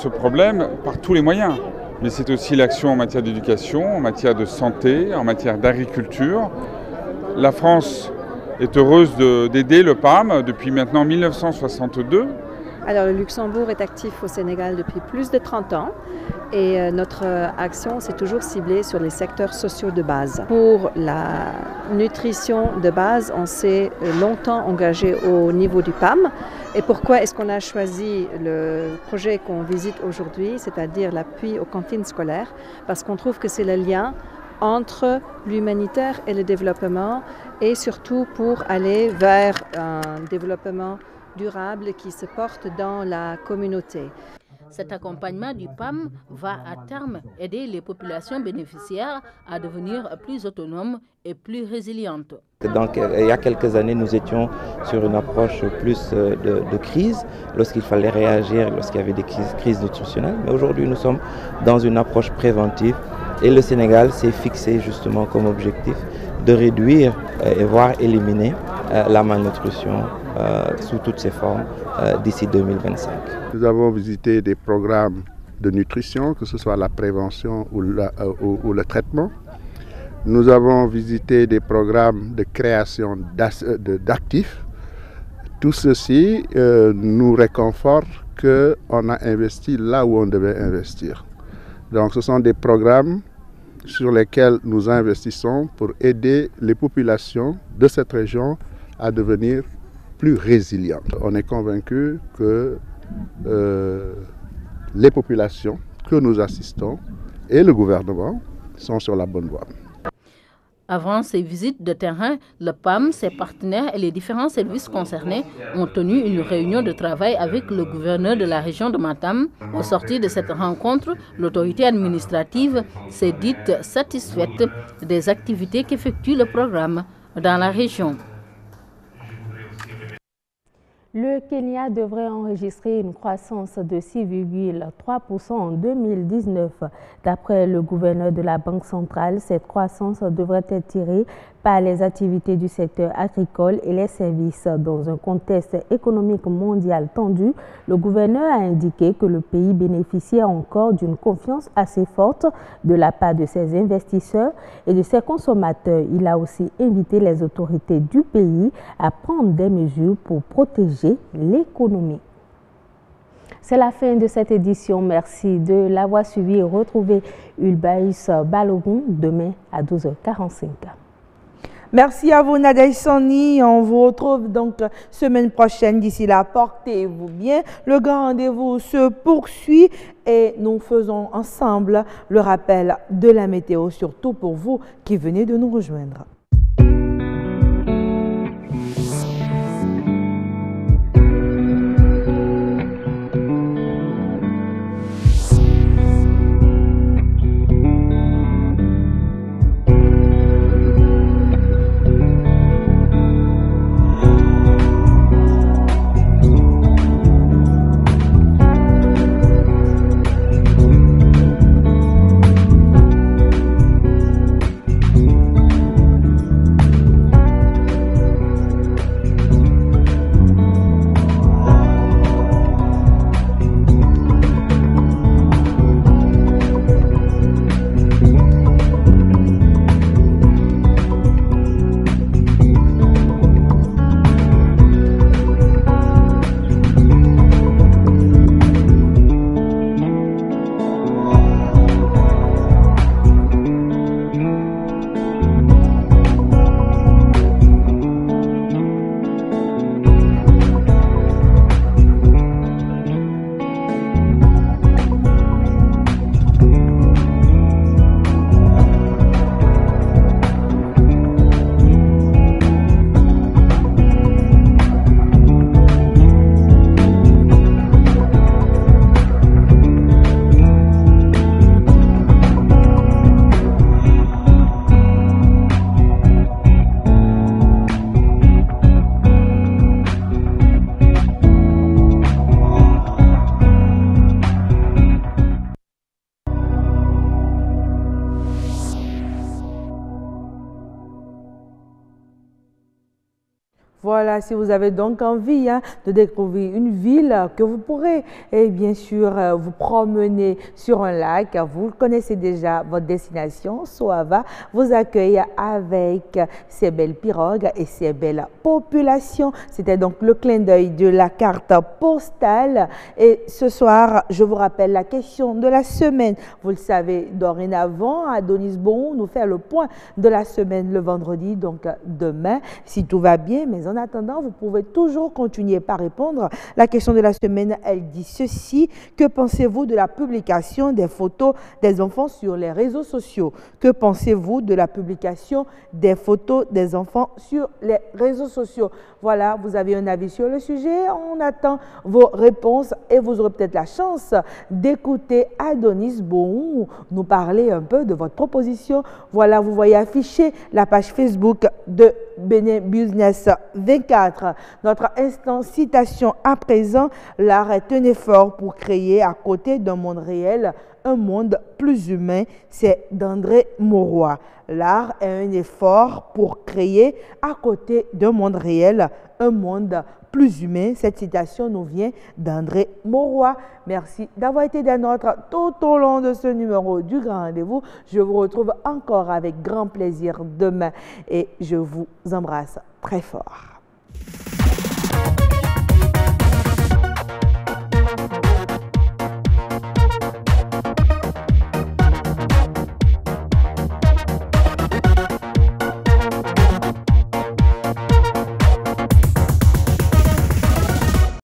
Speaker 1: problème par tous les moyens. Mais c'est aussi l'action en matière d'éducation, en matière de santé, en matière d'agriculture. La France est heureuse d'aider le PAM depuis maintenant 1962.
Speaker 9: Alors le Luxembourg est actif au Sénégal depuis plus de 30 ans et notre action s'est toujours ciblée sur les secteurs sociaux de base. Pour la nutrition de base, on s'est longtemps engagé au niveau du PAM. Et pourquoi est-ce qu'on a choisi le projet qu'on visite aujourd'hui, c'est-à-dire l'appui aux cantines scolaires? Parce qu'on trouve que c'est le lien entre l'humanitaire et le développement et surtout pour aller vers un développement durable qui se porte dans la communauté.
Speaker 8: Cet accompagnement du PAM va à terme aider les populations bénéficiaires à devenir plus autonomes et plus résilientes.
Speaker 10: Donc, il y a quelques années, nous étions sur une approche plus de crise, lorsqu'il fallait réagir, lorsqu'il y avait des crises nutritionnelles. Mais aujourd'hui, nous sommes dans une approche préventive et le Sénégal s'est fixé justement comme objectif de réduire et voire éliminer la malnutrition sous toutes ses formes d'ici 2025.
Speaker 12: Nous avons visité des programmes de nutrition, que ce soit la prévention ou le traitement. Nous avons visité des programmes de création d'actifs. Tout ceci nous réconforte qu'on a investi là où on devait investir. Donc ce sont des programmes sur lesquels nous investissons pour aider les populations de cette région à devenir plus résilientes. On est convaincu que les populations que nous assistons et le gouvernement sont sur la bonne voie.
Speaker 8: Avant ces visites de terrain, le PAM, ses partenaires et les différents services concernés ont tenu une réunion de travail avec le gouverneur de la région de Matam. Au sortir de cette rencontre, l'autorité administrative s'est dite satisfaite des activités qu'effectue le programme dans la région.
Speaker 2: Le Kenya devrait enregistrer une croissance de 6,3% en 2019. D'après le gouverneur de la Banque centrale, cette croissance devrait être tirée par les activités du secteur agricole et les services. Dans un contexte économique mondial tendu, le gouverneur a indiqué que le pays bénéficiait encore d'une confiance assez forte de la part de ses investisseurs et de ses consommateurs. Il a aussi invité les autorités du pays à prendre des mesures pour protéger l'économie. C'est la fin de cette édition. Merci de l'avoir suivi et retrouvez Ulbaïs Balogun demain à 12h45.
Speaker 13: Merci à vous Nadia Sani. On vous retrouve donc semaine prochaine. D'ici là, portez-vous bien. Le grand rendez-vous se poursuit et nous faisons ensemble le rappel de la météo, surtout pour vous qui venez de nous rejoindre. Voilà, si vous avez donc envie de découvrir une ville que vous pourrez, et bien sûr, vous promener sur un lac, vous connaissez déjà votre destination, Soava vous accueille avec ses belles pirogues et ses belles populations. C'était donc le clin d'œil de la carte postale. Et ce soir, je vous rappelle la question de la semaine. Vous le savez, dorénavant, Adonis Bon nous fait le point de la semaine le vendredi, donc demain, si tout va bien. Mais en attendant, vous pouvez toujours continuer par répondre. La question de la semaine, elle dit ceci. Que pensez-vous de la publication des photos des enfants sur les réseaux sociaux? Que pensez-vous de la publication des photos des enfants sur les réseaux sociaux? Voilà, vous avez un avis sur le sujet. On attend vos réponses et vous aurez peut-être la chance d'écouter Adonis Bon nous parler un peu de votre proposition. Voilà, vous voyez afficher la page Facebook de Bénin Business 24. Notre instant citation à présent, l'art est un effort pour créer à côté d'un monde réel un monde plus humain. C'est d'André Mauroy. L'art est un effort pour créer à côté d'un monde réel un monde plus humain. Cette citation nous vient d'André Mauroy. Merci d'avoir été des nôtres tout au long de ce numéro du Grand Rendez-vous. Je vous retrouve encore avec grand plaisir demain et je vous embrasse très fort.